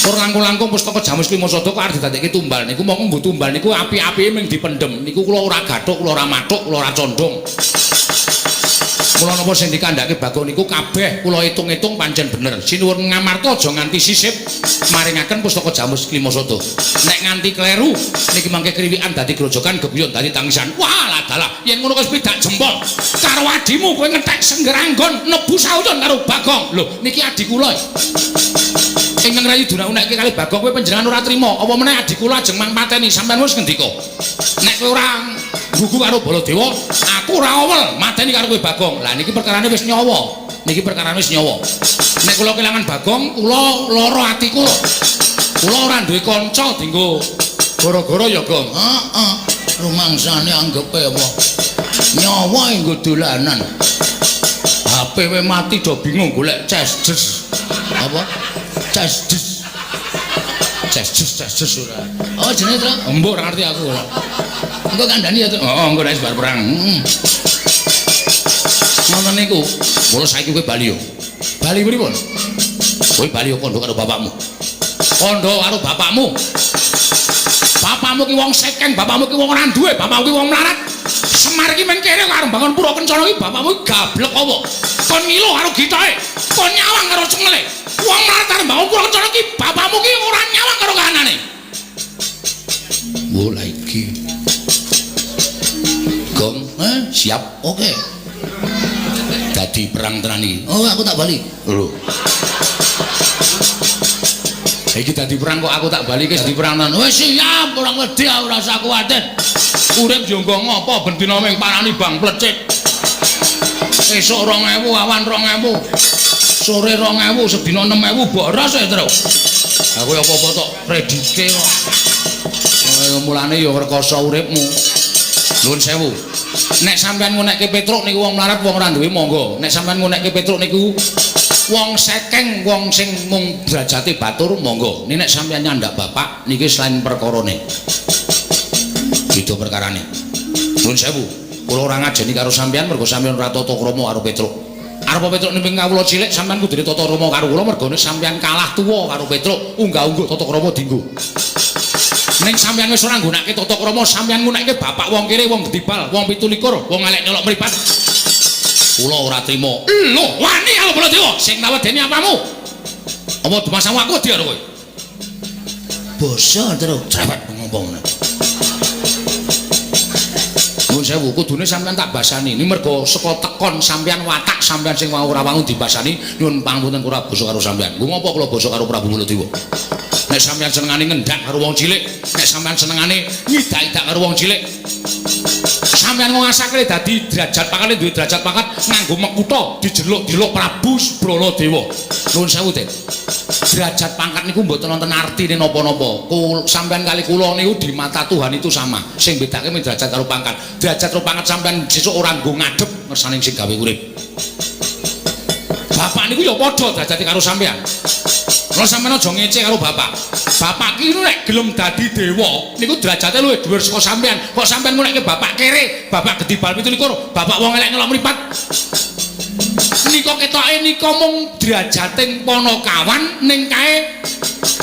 Tur langkung-langkung pustaka Jamus Limasada kok arep didadekke tumbal niku mongko mbuh tumbal niku api-apike mung dipendhem. Niku kula ora gathuk, kula ora mathuk, kula ora condong. Mula napa sing dikandhake Bagong niku kabeh kula hitung-hitung pancen bener. Sinuwun ngamarta aja nganti sisip maringaken pustaka Jamus Klimasada. Nek nganti kleru niki mangke kriwikan dadi grojokan geguyon dadi tangisan. Walah dalah yen ngono wis pidak jempol karo adimu kowe ngentek senggeranggon nebu sauyon karo Bagong. Lho niki adik kula. Ingkang rayu dunak-unekke kali Bagong kowe panjenengan ora trima. Apa meneh adik kula ajeng mang mateni sampeyan wis ngendika. Nek kowe ora gugu karo Baladewa, aku ora owel mateni karo kowe Bagong. Lah niki perkarane wis nyawa. Niki perkarane wis nyawa. Nek kula kelangan Bagong, kula lara ati kula. Kula ora duwe kanca dienggo gara-gara ya, Gong. Heeh. Rumangsane anggepe apa? Nyawa enggo dolanan. HP we mati do bingung golek ces. Apa? Ces. Ces ora. Oh jenenge Tru? Mbok ora ngerti aku ora. Engko kandhani ya Tru. Heeh, engko nek bar perang. Ngoten niku. Mula saiki kowe bali yo. Bali pripun? Kowe bali yo kandha karo bapakmu. Kandha karo bapakmu. Bapakmu ki wong sekeng, bapakmu ki wong ora duwe, bapakmu ki wong melarat. Semar ki men kene karo bangun pura kencana ki bapakmu gablek apa? Kon ngilo karo gitoke. Kon nyawang karo cengele. Wong melarat karo bangun pura kencana ki bapakmu ki ora nyawang karo kahanane. Wo la iki. Gong, Siap. Oke. dadi perang tenan iki. Oh, aku tak bali. Lho. Iki dadi perang kok aku tak bali iki dadi perang tenan. Wis siap, ora wedi ora usah kuwatir. Urip jonggo ngopo bendina ming parani bang plecit. Esuk 2000 awan 2000. Sore 2000 sedina 6000 boros ya, Tru. Aku apa-apa tok kredite kok. Mulane ya rekoso uripmu. Nuwun sewu. Nek sampean ngonekke Petruk niku wong melarat wong ora duwe monggo. Nek sampean ngonekke Petruk niku wong sekeng wong sing mung derajate batur monggo. Nek sampean nyandak bapak niki selain perkarane. Gitu perkarane. Nuwun sewu. Kula ora ngajeni karo sampean mergo sampean ora tata krama karo Petruk. Arep Petruk nimping kawula cilik sampean kudu tata krama karo kula mergo sampean kalah tuwa karo Petruk, unggah-ungguh tata krama dienggo. Ning sampean wis ora nggunakake tata krama, sampean nggunakake bapak wong kere, wong gedibal, wong 17, wong elek nyolok mripat. Kula ora trima. Lho, wani karo Baladewa sing tawedeni apamu? Apa dimasamu aku wedi karo kowe? Basa terus Cerewet ngomong ngono. Nuwun sewu, kudune sampean tak basani. Ini mergo saka tekon sampean watak sampean sing ora wangun dibasani, nyuwun pangapunten kula basa karo sampean. Nggo ngopo kula basa karo Prabu Baladewa? Nek sampean senengane ngendhak karo wong cilik, nek sampean senengane ngidak-idak karo wong cilik, sampean ngasake dadi derajat pangkat duwe derajat pangkat nganggo mekutha dijeluk-jeluk Prabu Baladewa. Nuwun sewu, Den. Derajat pangkat niku mboten wonten artine napa-napa. Sampean kali kula niku di mata Tuhan itu sama. Sing bedake men derajat karo pangkat. Derajat karo pangkat sampean sesuk ora nggo ngadep ngersane sing gawe urip. Bapak niku ya padha derajate karo sampean. Kalau sampean aja ngece karo bapak. Bapak ki nek gelem dadi dewa niku derajate luwih dhuwur saka sampean. Kok sampean ngunekke bapak kere, bapak gedibal 17, bapak wong elek nyelok mripat. Nika ketoke nika mung derajating Panakawan ning kae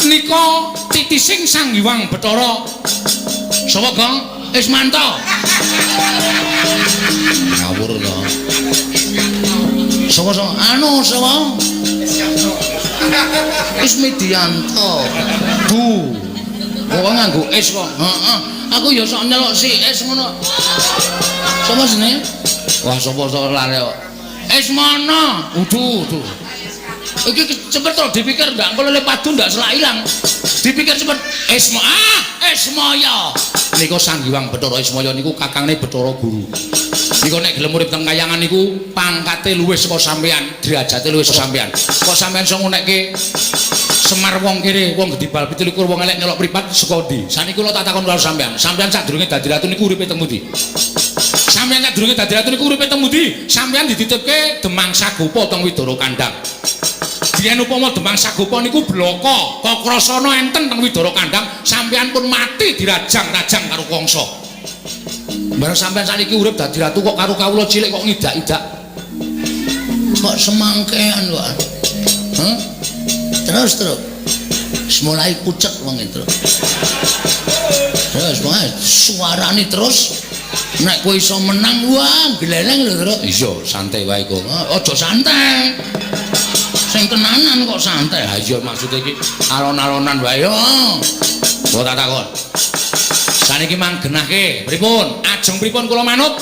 nika titising Sang Hyang Bathara. Sapa, Gong? Ismanto. ngawur to. Sapa anu sapa? Ismidianto. Bu. Kok nganggo es kok? Heeh. Aku ya sok nyelok si es ngono. Sapa jenenge? Wah, sapa lare kok. Esmono. Udu. Iki cepet to dipikir ndak engko lele padu ndak selak ilang. Dipikir cepet Esmoyo. Nika Sang Hyang Bathara Ismaya niku kakangne Bathara Guru. Nika nek gelem urip teng kayangan niku pangkate luwih saka sampean, derajate luwih saka sampean. Kok sampean iso ngunekke Semar wong kere, wong gedibal 17, wong elek nyelok mripat saka ndi? Saniki kula tak takon karo sampean. Sampean sadurunge dadi ratu niku uripe teng pundi? Sampeyan sadurunge dadi ratu niku uripe teng pundi? Sampeyan dititipke Demang Sagopa teng Widara Kandhang. Biyen upama Demang Sagopa niku bloko, Kakrasana enten teng Widara Kandhang, sampeyan pun mati dirajang-rajang karo Kangsa. Bareng sampeyan saniki urip dadi ratu kok karo kawula cilik kok ngidak-idak. Kok semangkean kok. Terus. mulai pucet wong itu. Terus wae suarane terus nek kowe iso menang wah gleleng lho terus. Iya, santai wae kok. Aja santai. Sing tenanan kok santai. Ha iya maksude iki alon-alonan wae yo. Kok tak takon. Saniki mang genahke pripun? Ajeng pripun kula manut?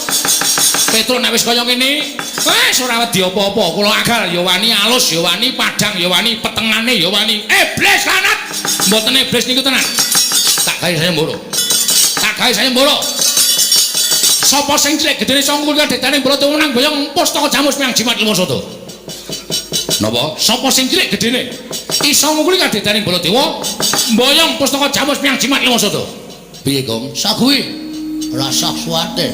Petro nek wis kaya ngene, wis ora wedi apa-apa. Kula agal ya wani alus, ya wani padang, ya wani petengane, ya wani iblis lanat. Mboten iblis niku tenan. Tak gawe saya mboro. Tak gawe saya mboro. Sapa sing cilik gedene sangkul kadetane mboro menang boyong pustaka jamus miang jimat lima soto. Napa? Sapa sing cilik gedene iso ngukuli kadetane Baladewa mboyong pustaka jamus miang jimat lima soto. Piye, Gong? Sakuwi. Rasa suwate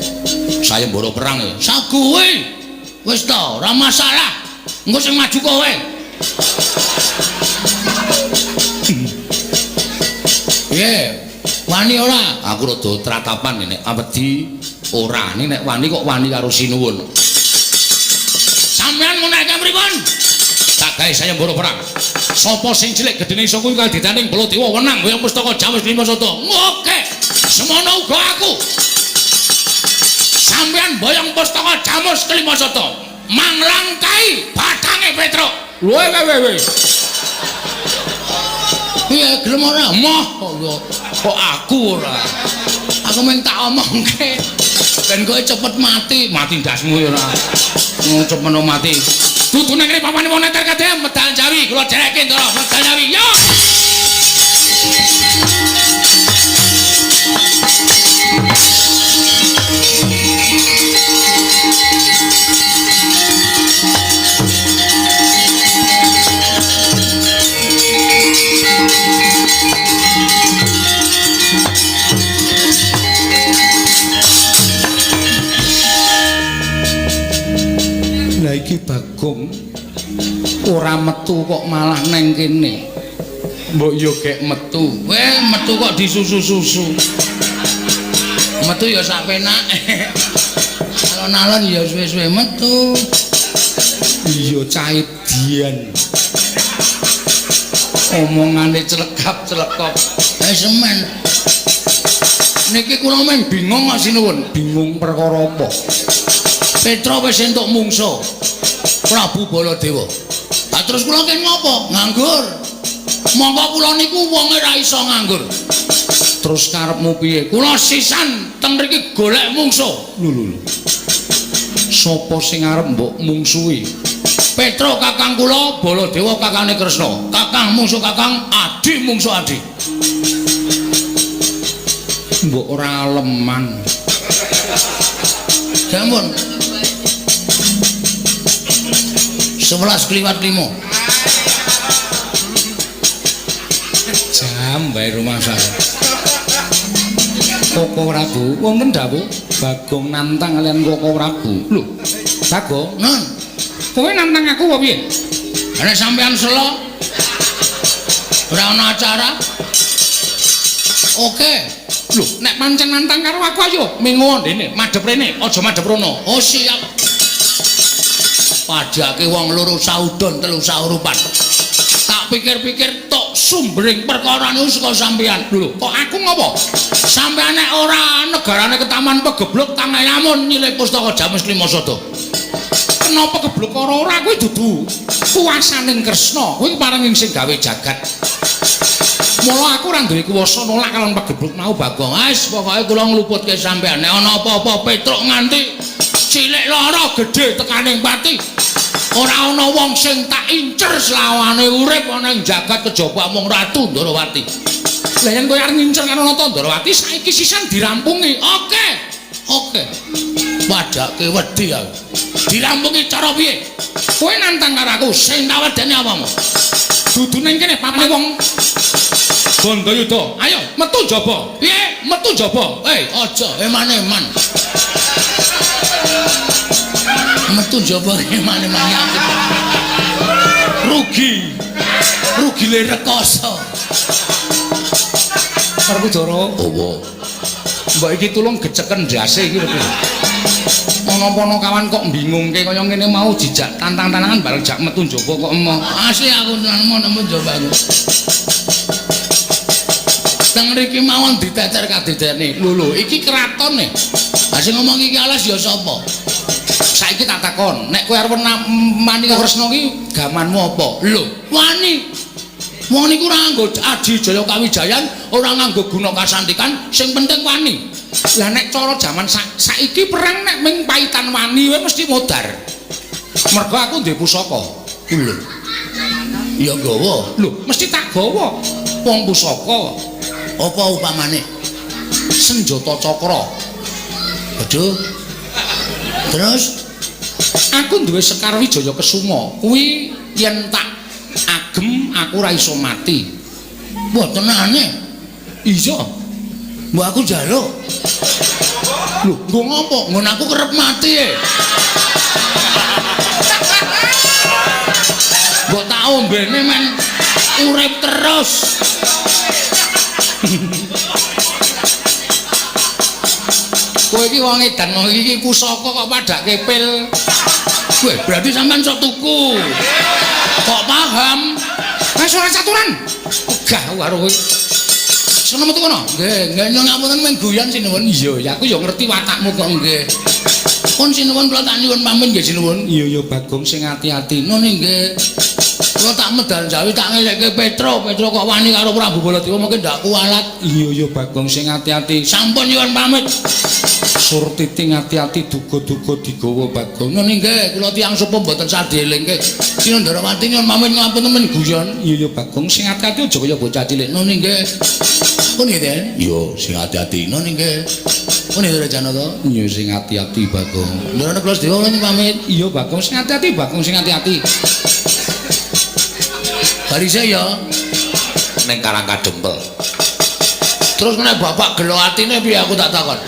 saya mboro perang ya saguwe wis to ora masalah engko sing maju kowe piye wani ora aku rada tratapan nek wedi ora nek wani kok wani karo sinuwun sampean menawa pripun tak gawe saya mboro perang sapa sing cilik gedene iso kuwi kaditaning Baladewa wenang kaya pustaka jamus lima soto oke semono uga aku sampean boyong pustaka jamus kelima soto manglangkai batange Petro we iya gelem ora moh kok aku ora aku mung tak omongke ben kowe cepet mati ndasmu ora cepet mati dudu nang kene papane moneter kadhe medal Jawi kula dereke ndara medal Jawi yo Lah iki Bagong ora metu kok malah neng kene. Mbok yo gek metu. Metu kok disusu-susu. Metu ya sak penake. Alon-alon ya suwe-suwe metu. Iya cahit dian. Omongane celekap-celekop. Semen. Niki kula men bingung kok sinuwun. Bingung perkara apa? Petro wis entuk mungsuh Prabu Baladewa. Lah terus kula kene ngopo? Nganggur. Monggo kula niku wonge ra iso nganggur. Terus karepmu piye? Kula sisan teng mriki golek mungsuh. Lho. Sapa sing arep mbok mungsuhi? Petro kakang kula, Baladewa kakane Kresna. Kakang mungsuh kakang, adi mungsuh adi. Mbok ora leman. Gampun. 11 kliwat 5 jam bae rumah saya Koko Prabu wonten dawuh Bagong nantang kalian Koko Prabu lho Bagong non kowe nantang aku apa piye nek sampean selo ora ana acara oke lho nek pancen nantang karo aku ayo mingo ndene madhep rene aja madhep rono oh siap padake wong loro saudon telu saurupan tak pikir-pikir tok sumbering perkara niku saka sampean lho kok aku ngopo sampean nek ora negarane ketaman pegeblok tangayamun nyilih pustaka jamus lima soto kenapa geblok ora kuwi dudu kuwasaning Kresna kuwi paring sing gawe jagat mula aku ora duwe kuwasa nolak kalon pegeblok mau Bagong wis pokoke kula ngluputke sampean nek ana apa-apa Petruk nganti cilik lara gedhe tekaning pati ora ana wong sing tak incer selawane urip ana ing jagat kejaba mung Ratu Ndarawati lah yen kowe arep ngincer karo Ratu Ndarawati saiki sisan dirampungi oke padake wedi aku dirampungi cara piye kowe nantang karo aku sing tak wedeni apamu dudu ning kene papane wong Gandayuda ayo metu jaba piye metu jaba aja eman-eman metu jaba eman-eman rugi le rekoso Werkudara apa mbok iki tulung geceken ndase iki lho ana-ana kawan kok bingungke kaya ngene mau dijak tantang-tantangan bareng jak metu jaba kok emoh asli aku nemu jaba aku teng mriki mawon diteter kadidene. Lho iki kratone. Ha sing ngomong iki alas ya sapa? Saiki tak takon, nek kowe arep mani Kresna ki gamanmu apa? Lho, wani. Wong niku ora nganggo Adi Jaya Kawijayan, ora nganggo guna kasantikan, sing penting wani. Lah nek cara jaman saiki perang nek ming paitan wani wae mesti modar. Mergo aku duwe pusaka. Lho. Ya nggawa. Lho, mesti tak gawa. Wong pusaka. Apa upamane? Senjata cakra. Aduh. Terus aku duwe Sekar Wijaya Kesuma. Kuwi yen tak agem aku ora iso mati. Mboten aneh. Iya. Mbok aku njaluk. Lho, nggo ngopo? Nggon aku kerep mati e. Mbok tak ombene men urip terus. Kowe iki wong edan wong iki pusaka kok padake pil. Kowe berarti sampean sok tuku. Kok paham? Wis ora caturan. Gah karo kowe. Sono metu kono. Nggih, nyuwun ngapunten men guyon sinuwun. Iya, aku ya ngerti watakmu kok nggih. Pun sinuwun kula tak nyuwun pamit nggih sinuwun. Iya Bagong sing ati-ati. Nune nggih. Kula tak medal jawi tak ngelekke Petro kok wani karo Prabu Baladewa mungkin ndak kualat. Iya Bagong sing ati-ati. Sampun nyuwun pamit. Surtiti ati-ati duga-duga digawa Bagong. Nune nggih, kula tiyang sepuh mboten sadelingke. Sinandrawati nyuwun pamit ngapunten men guyon. Iya Bagong sing ati-ati aja kaya bocah cilik. Nune nggih. Pun nggih, iya sing ati-ati. Nune nggih. Pun nggih Janaka. Iya sing ati-ati Bagong. Lha nek kula Dewa kula pamit. Iya Bagong sing ati-ati, Bagong sing ati-ati. Barise ya ning Karangkadempel. Terus nek bapak gelo atine piye aku tak takon.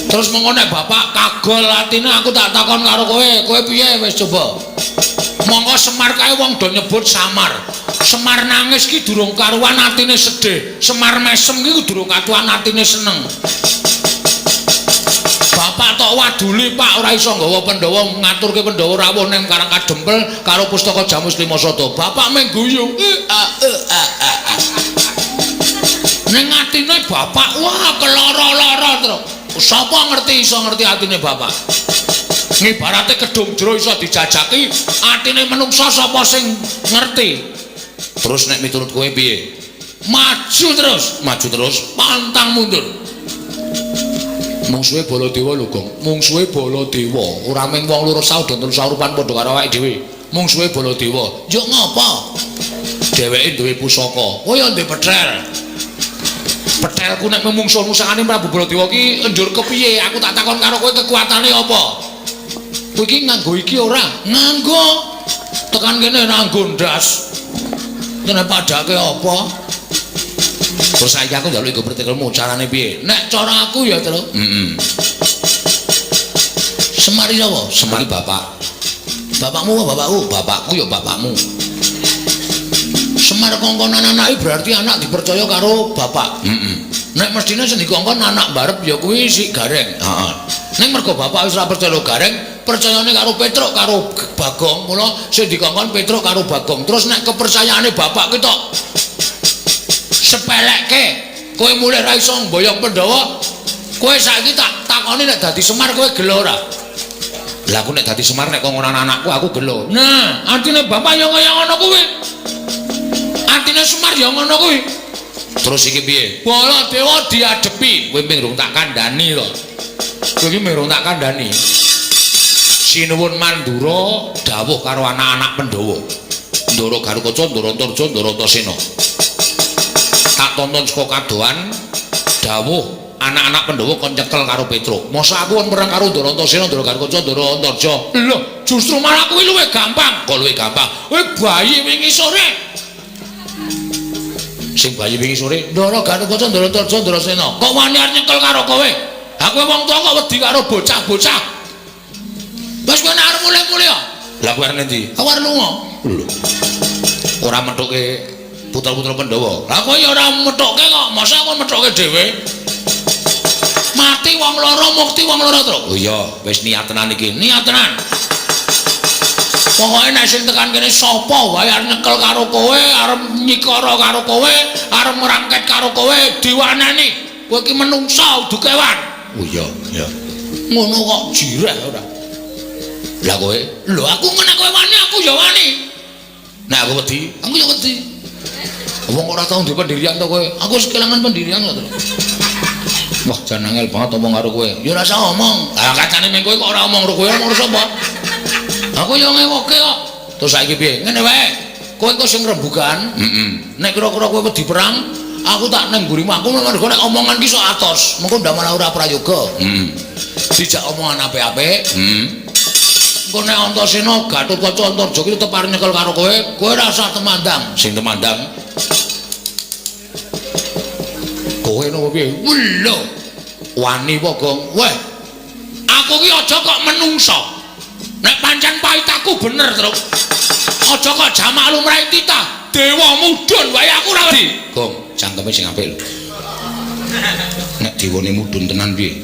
Terus mengko nek bapak kagol atine aku tak takon karo kowe piye wis coba. Monggo Semar kae wong do nyebut Samar. Semar nangis ki durung karuan atine sedih. Semar mesem ki durung katuan atine seneng. Bapak tok waduli Pak ora iso nggawa Pandhawa ngaturke Pandhawa rawuh ning Karangkadempel karo Pustaka Jamus Limasada. Bapak meng guyu. Ning atine bapak wah keloro-loro terus. Sapa ngerti iso ngerti atine bapak? Ngibarate kedung jero iso dijajaki, atine menungsa sapa sing ngerti? Terus nek miturut kowe piye? Maju terus, pantang mundur. Mungsuhe Baladewa lho, Gong. Mungsuhe Baladewa, ora mung wong loro saudan terus saurupan padha karo awake dhewe. Mungsuhe Baladewa. Yo ngapa? Dheweke duwe pusaka. Kowe yo duwe petrel. Petelku nek memungsuh musangane Prabu Baladewa ki njur kepiye? Aku tak takon karo kowe kekuatane apa? Kowe iki nganggo iki ora? Nganggo. Tekan kene nganggo ndas. Kene padake apa? Terus saiki aku njaluk iku pertikelmu carane piye? Nek cara aku ya, Tru. Semar iki sapa? Semar bapak. Bapakmu apa bapakku? Bapakku ya bapakmu. Semar kongkonan anake berarti anak dipercaya karo bapak. Nek mestine sing dikongkon anak barep ya kuwi si Gareng. Heeh. Nek mergo bapak wis ora percaya Gareng, percayane karo Petruk karo Bagong. Mula sing dikongkon Petruk karo Bagong. Terus nek kepercayaane bapak ki tok sepelekke, kowe mulih ra iso mboyong Pandhawa. Kowe saiki tak takoni nek dadi Semar kowe gelo ora? Lah aku nek dadi Semar nek kongkonan anakku aku gelo. Nah, artine bapak ya kaya ngono kuwi. Artine Semar ya ngono kuwi. Terus iki piye? Baladewa diadepi. Kowe mung tak kandhani to. Kowe iki mung tak kandhani. Sinuwun Mandura dawuh karo anak-anak Pandhawa. Ndara Garukaca, Ndara Antarja, Ndara Antasena. Tak tonton saka kadohan dawuh anak-anak Pandhawa kon nyekel karo Petruk. Mosok aku kon perang karo Ndara Antasena, Ndara Garukaca, Ndara Antarja. Lho, justru malah kuwi luwih gampang. Kok luwih gampang? Kowe bayi wingi sore. Sing bayi wingi sore, Ndara Garukaca, Ndara Antarja, Ndara Sena. Kok wani arep nyekel karo kowe? Aku wong tuwa kok wedi karo bocah-bocah. Wes kowe nek arep mulih-mulih. Lah kowe arep endi? Aku arep lunga. Lho. Ora methuke putra-putra Pandhawa. Lah kowe ya ora methuke kok, masa kon methuke dhewe? Mati wong loro, mukti wong loro, Tru. Oh iya, wis niat tenan iki. Niat tenan. Pokoke nek sing tekan kene sapa wae arep nyekel karo kowe, arep nyikara karo kowe, arep merangket karo kowe diwanani. Kowe iki menungsa udu kewan. Oh iya, iya. Ngono kok jireh ora. Lah kowe, lho aku ngene kowe wani, aku ya wani. Nek aku wedi, aku ya wedi. Wong ora tau duwe pendirian to kowe. Aku wis kelangan pendirian kok. Wah, jan angel banget omong karo kowe. Ya ora usah omong. Lah kacane meng kowe kok ora omong karo kowe, omong karo sapa? Aku yo ngewoke kok. Terus saiki piye? Ngene wae. Kowe kok sing rembugan? Nek kira-kira kowe wedi perang, aku tak nang mburimu. Aku mergo nek omongan ki sok atos. Mengko ndak malah ora prayoga. Dijak omongan apik-apik. Engko nek Antasena Gatotkaca Antarja ki tetep arep nyekel karo kowe, kowe ora usah temandang. Sing temandang kowe nopo piye? Lho. Wani apa, Gong? Weh. Aku ki aja kok menungso. Nek pancen pahitaku bener, Truk. Aja kok jamak lumrahe titah. Dewa mudhun wae aku ora wedi. Gong, cangkeme sing apik lho. Nek dewane mudhun tenan piye?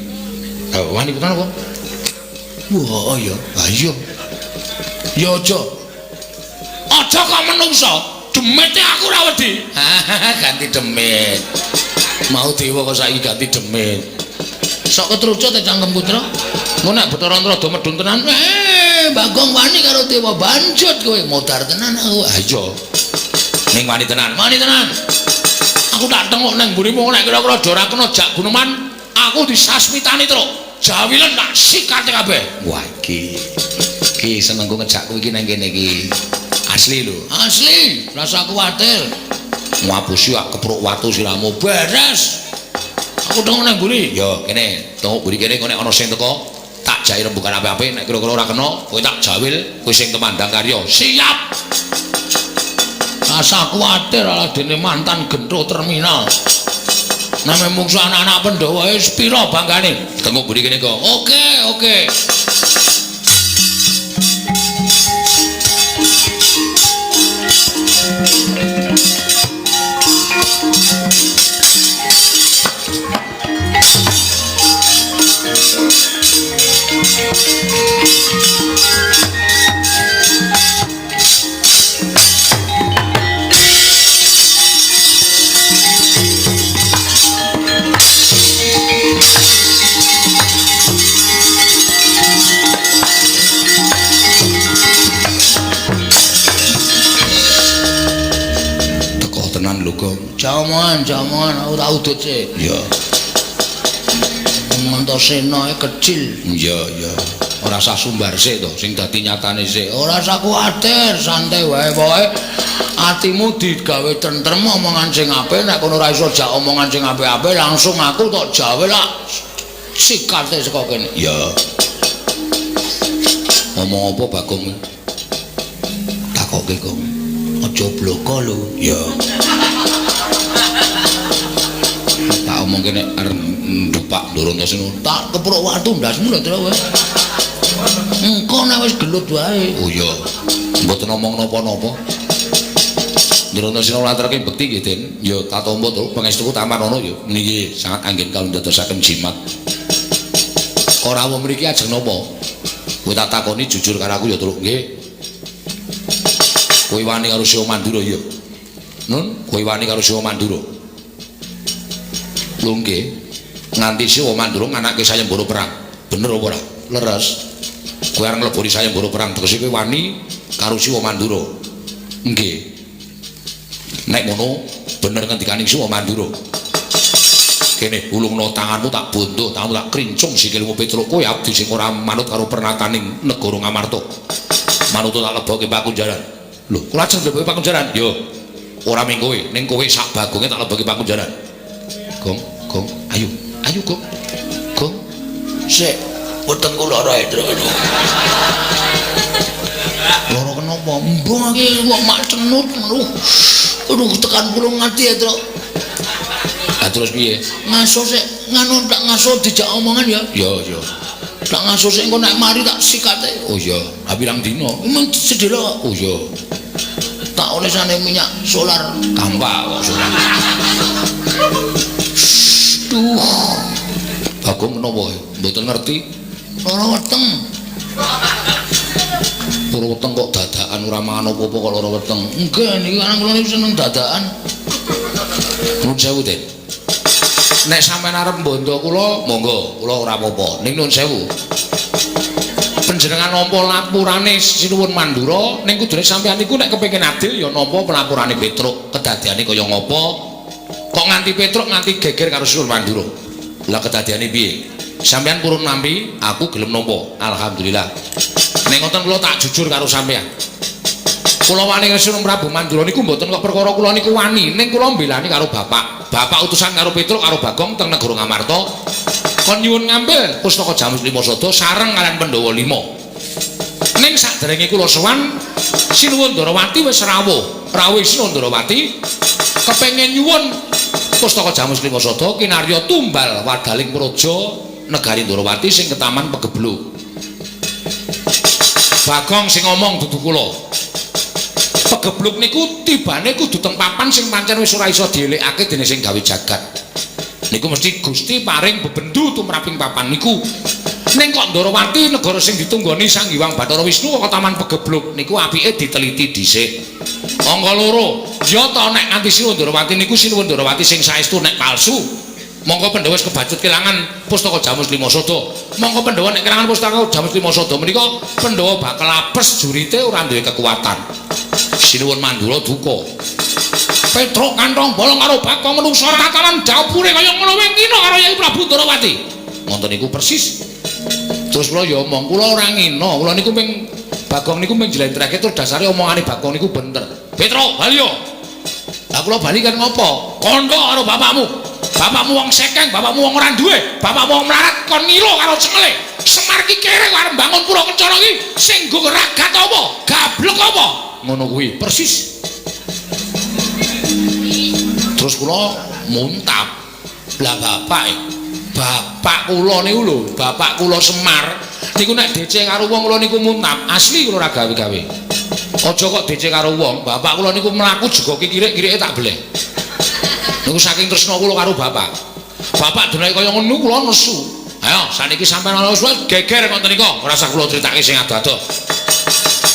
Wani tenan apa? Wah, iya. Ah iya. Ya aja. Aja kok menungso. Demite aku ora wedi. Ganti demit. Mau dewa kok saiki ganti demit. Sok ketrucut ta cangkemku, Truk. Ngono nek Bathara Antrada medhun tenan, Bagong wani karo dewa banjut kowe modar tenan aku. Ha iya. Ning wani tenan, wani tenan. Aku tak tengok nang mburimu nek kira-kira aja ora kena jak guneman, aku disasmitani, Truk. Jawilen tak sikate kabeh. Wah iki senengku ngejakku iki nang kene iki. Asli lho. Asli, rasa kuwatir. Ngapusi ak kepruk watu siramu beres. Aku tengok nang mburi. Yo kene, tengok mburi kene kok nek ana sing teko, tak jai rembugan apik-apik nek kira-kira ora kena, kowe tak jawil, kowe sing temandang karya. Siap. Rasa kuwatir ala dene mantan gentho terminal. Name mungsu anak-anak Pandhawa wis pira banggane. Tengok mburi kene kok. Oke. Jaman aku tak udut sih. Iya. Antasena kecil. Iya. Ora usah sumbar sik to sing dadi nyatane sik. Ora usah kuwatir, santai wae pokoke. Atimu digawe tentrem omongan sing apik, nek kono ora iso jak omongan sing apik-apik langsung aku tok jawe lak sikate saka kene. Iya. Ngomong apa Bagong? Takoke, Gong. Aja bloko lho. Iya. Tak omong kene arep ndepak ndoro Antasena. Tak kepruk watu ndasmu lho terus wae. Engko nek wis gelut wae. Oh iya. Mboten omong napa-napa. Ndoro Antasena ngaturaken bekti nggih, Den. Ya tatomba to pangestuku tamarana ya. Niki sangat anggen kawula ndadosaken jimat. Ora wong mriki ajeng napa? Kowe tak takoni jujur karo aku ya, Truk, nggih. Kowe wani karo Siwa Mandura ya. Nun, kowe wani karo Siwa Mandura. Lho nggih. Nganti Siwa Mandura nganake sayembara perang. Bener apa ora? Leres. Kowe arep mleboni sayembara perang tegese kowe wani karo Siwa Mandura. Nggih. Nek ngono bener ngendikaning Siwa Mandura. Kene ulungno tanganmu tak bondo, tanganmu tak krincung sikilmu Petruk. Kowe abdi sing ora manut karo pernataning negara Ngamarta. Manut tak lebokke Pakunjaran. Lho, kula ajeng lebokke Pakunjaran. Yo. Ora mung kowe, ning kowe sak bagonge tak lebokke Pakunjaran. Gong, ayo, Gong. Gong. Sik, wetengku lara Hendra. Lara kenapa? Mbah iki kok mak cenut ngono. Aduh, tekan kula ngati Hendra. Ah terus piye? Ngaso sik, nganu tak ngaso dijak omongan ya. Iya. Tak ngaso sik engko nek mari tak sikate. Oh iya, ha pirang dina? Emang sedhela. Oh iya. Tak olesane minyak solar gampang kok solar. Duh. Bagong menapa? Mboten ngerti. Ora weteng. Ora weteng kok dadakan ora mangan apa-apa kok lara weteng. Nggih niki anak kula niku seneng dadakan. Nuwun sewu, Den. Nek sampean arep mbondo kula, monggo, kula ora apa-apa. Ning nuwun sewu. Panjenengan nampa lapurane Sinuwun Mandura, ning kudune sampean niku nek kepengin adil ya nampa pelapurane Petruk. Kedadiane kaya ngapa? Kok nganti Petruk nganti geger karo Sinuwun Mandura. Lah kedadiane piye? Sampean purun nampi, aku gelem nampa. Alhamdulillah. Nek ngoten kula tak jujur karo sampean. Kula wani Sinuwun Prabu Mandura niku mboten kok perkara kula niku wani, ning kula mbelani karo bapak. Bapak utusan karo Petruk karo Bagong teng negara Ngamarta. Kon nyuwun ngambil pustaka Jamus Lima Sada sareng kalian Pandhawa 5. Ning saderenge kula sowan Sinuwun Ndarawati wis rawuh. Rawuh Sinuwun Ndarawati kepengin nyuwun pustaka Jamus Lima Sada kinarya tumbal wadaling praja negari Ndarawati sing ketaman Pegebluk. Bagong sing ngomong dudu kula. Pegebluk niku tibane kudu teng papan sing pancen wis ora iso dielekake dening sing gawe jagat. Niku mesti Gusti paring bebendu tumraping papan niku. Ning kok Ndarawati negara sing ditunggoni Sang Hyang Bathara Wisnu kok taman Pegebluk niku apike diteliti dhisik. Angka loro, ya ta nek nganti Sinuwun Ndarawati niku Sinuwun Ndarawati sing saestu nek palsu. Monggo Pandhawa wis kebacut kelangan pustaka Jamus Lima Sada. Monggo Pandhawa nek kelangan pustaka Jamus Lima Sada menika Pandhawa bakal apes jurite ora duwe kekuatan. Sinuwun Mandura duka. Petruk kantong bolong karo Bagong menungsa tatanan dapure kaya ngono wengkina karo Yai Prabu Ndarawati. Ngoten niku persis. Terus kula ya omong, kula ora ngina, kula niku ping Bagong niku ping jlentrehke terus dasare omongane Bagong niku bener. Petruk, bali yo. Lah kula bali kan ngopo? Kandha karo bapakmu. Bapakmu wong sekeng, bapakmu wong ora duwe, bapakmu wong melarat kon ngilo karo cengele. Semar ki kere arep bangun pura kencana ki sing nggo ragat apa? Gablek apa? Ngono kuwi persis. Terus kula muntap. Lah bapak kula niku lho, bapak kula Semar niku nek DC karo wong kula niku muntap, asli kula ora gawe-gawe. Aja kok DC karo wong, bapak kula niku mlaku juga kirik-kirike tak beleh. Niku saking tresna kula karo bapak. Bapak denake kaya ngono kula nesu. Ayo saniki sampeyan ana wis geger ngoten nika, ora usah kula critake sing ado-ado.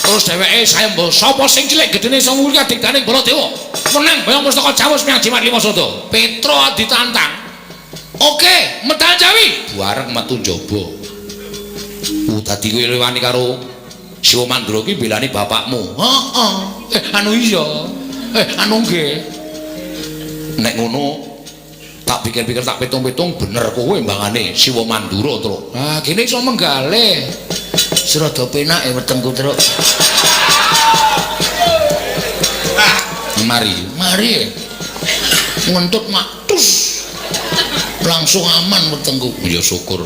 Terus dheweke saya mbok sapa sing cilik gedene sing nguri adikane Baladewa. Menang bayang pustaka Jamus Miang Jimat Lima Sada. Petro ditantang. Oke, medal Jawi. Bareng metu njaba. Dadi kowe lewani karo Siwa Mandura ki belani bapakmu. Heeh. Anu iya. Anu nggih. Nek ngono tak pikir-pikir tak pitung-pitung bener kowe mbangane Siwa Mandura, Truk. Ah, kene iso menggalih. Serada penake wetengku, Truk. Mari. Ngentut matus. Langsung aman wetengku. Ya syukur.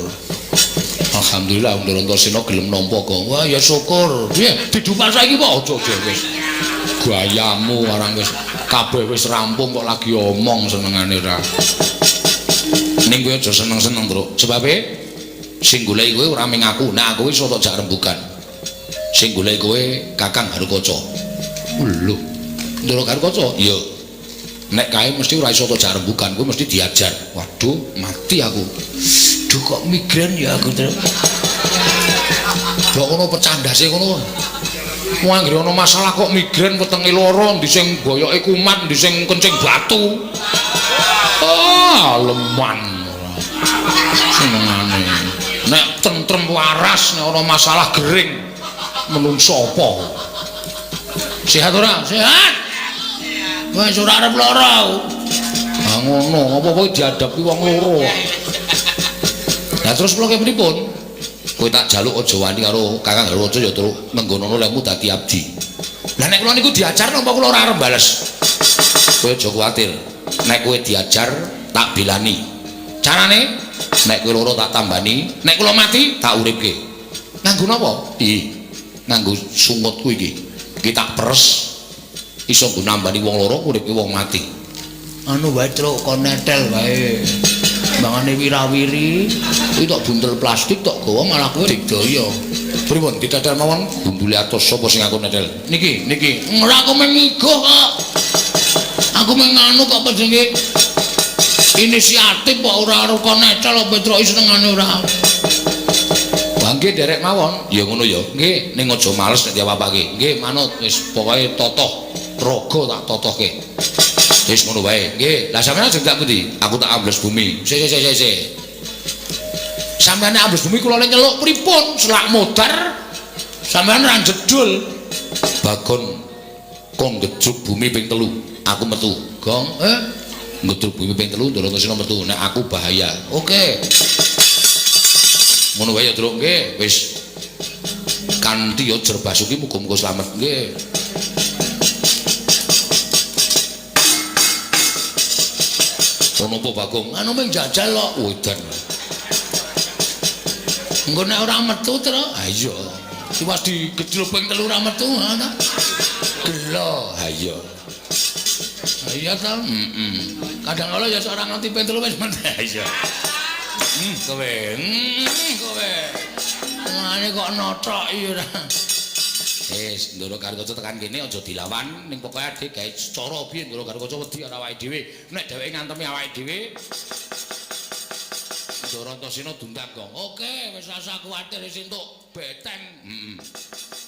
Alhamdulillah Ndara Antasena gelem nampa kok. Wah, ya syukur. Piye? Didupak saiki kok aja wis. Gayamu arang wis kabeh wis rampung kok lagi omong senengane ra. Ning kowe aja seneng-seneng, Truk. Sebabe sing goleki kowe ora mung aku, nek aku wis ora jak rembugan. Sing goleki kowe Kakang Garukaca. Lho. Ndara Garukaca? Iya. Nek kae mesti ora iso jak rembugan, kowe mesti diajar. Waduh, mati aku. Duh kok migren ya aku, Truk. Kok ngono pecandase ngono. Wong anggere ana masalah kok migren wetenge lara, ndi sing boyoke kumat, ndi sing kencing batu. Ah, leman. Senengane. Nek tentrem waras nek ana masalah gering menungso apa? Sehat ora? Sehat. Wis ora arep lara. Ah ngono, apa kowe dihadapi wong loro. Lah terus kula kepripun? Kowe tak jaluk aja wani karo Kakang Garukaca ya Truk, menggono lemu dadi abdi. Lah nek kula niku diajar napa kula ora arep bales? Kowe aja kuwatir. Nek kowe diajar tak belani. Carane nek kowe loro tak tambani, nek kula mati tak uripke. Nganggo napa? Nganggo sungutku iki. Iki tak peres. Iso nggo nambani wong loro uripke wong mati. Anu wae Truk kon netel wae. Bangane wirawiri iki tok buntel plastik tok gawa malah kowe digdaya. Pripun ditetel mawon bumbule atos sapa sing aku netel? Niki. Ora aku mengigo kok. Aku menganu kok jenenge inisiatif kok ora karo kon netel Petro senengane ora. Lah nggih derek mawon. Ya ngono ya. Nggih, ning aja males nek apa-apake. Nggih, manut wis pokoke totoh raga tak totohke. Wis ngono wae. Nggih. Lah sampeyan ajeng tak pundi? Aku tak ambles bumi. Sik. Sampeyan ambles bumi kula le nyeluk pripun? Selak modar. Sampeyan ra jedul. Bagon kon ngejruk bumi ping 3. Aku metu. Gong, ngejruk bumi ping 3 ndoro sing metu. Nek aku bahaya. Oke. Ngono wae ya, Truk. Nggih, wis kanthi ya jer basuki muga-muga slamet. Nggih. Ono apa Bagong? Anu mung jajal kok wedan. Engko nek ora metu, Truk. Ha iya. Iwas digedul ping 3 ora metu, ha ta? Gelo, ha iya. Ha iya ta? Kadang kala ya ora nganti ping 3 wis meneh. Ha iya. Kowe. Kowe. Ngene kok notok iki ora. Wis, Ndoro Karkoco tekan kene aja dilawan, ning pokoke ade gawe cara piye Ndoro Karkoco wedi karo awake dhewe. Nek dheweke ngantemi awake dhewe Ndoro Antasena dundang gong. Oke, wis rasa kuwatir wis entuk beteng.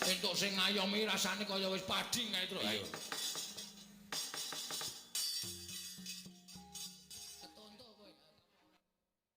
Entuk sing ngayomi rasane kaya wis padi kae, Truk. Ayo.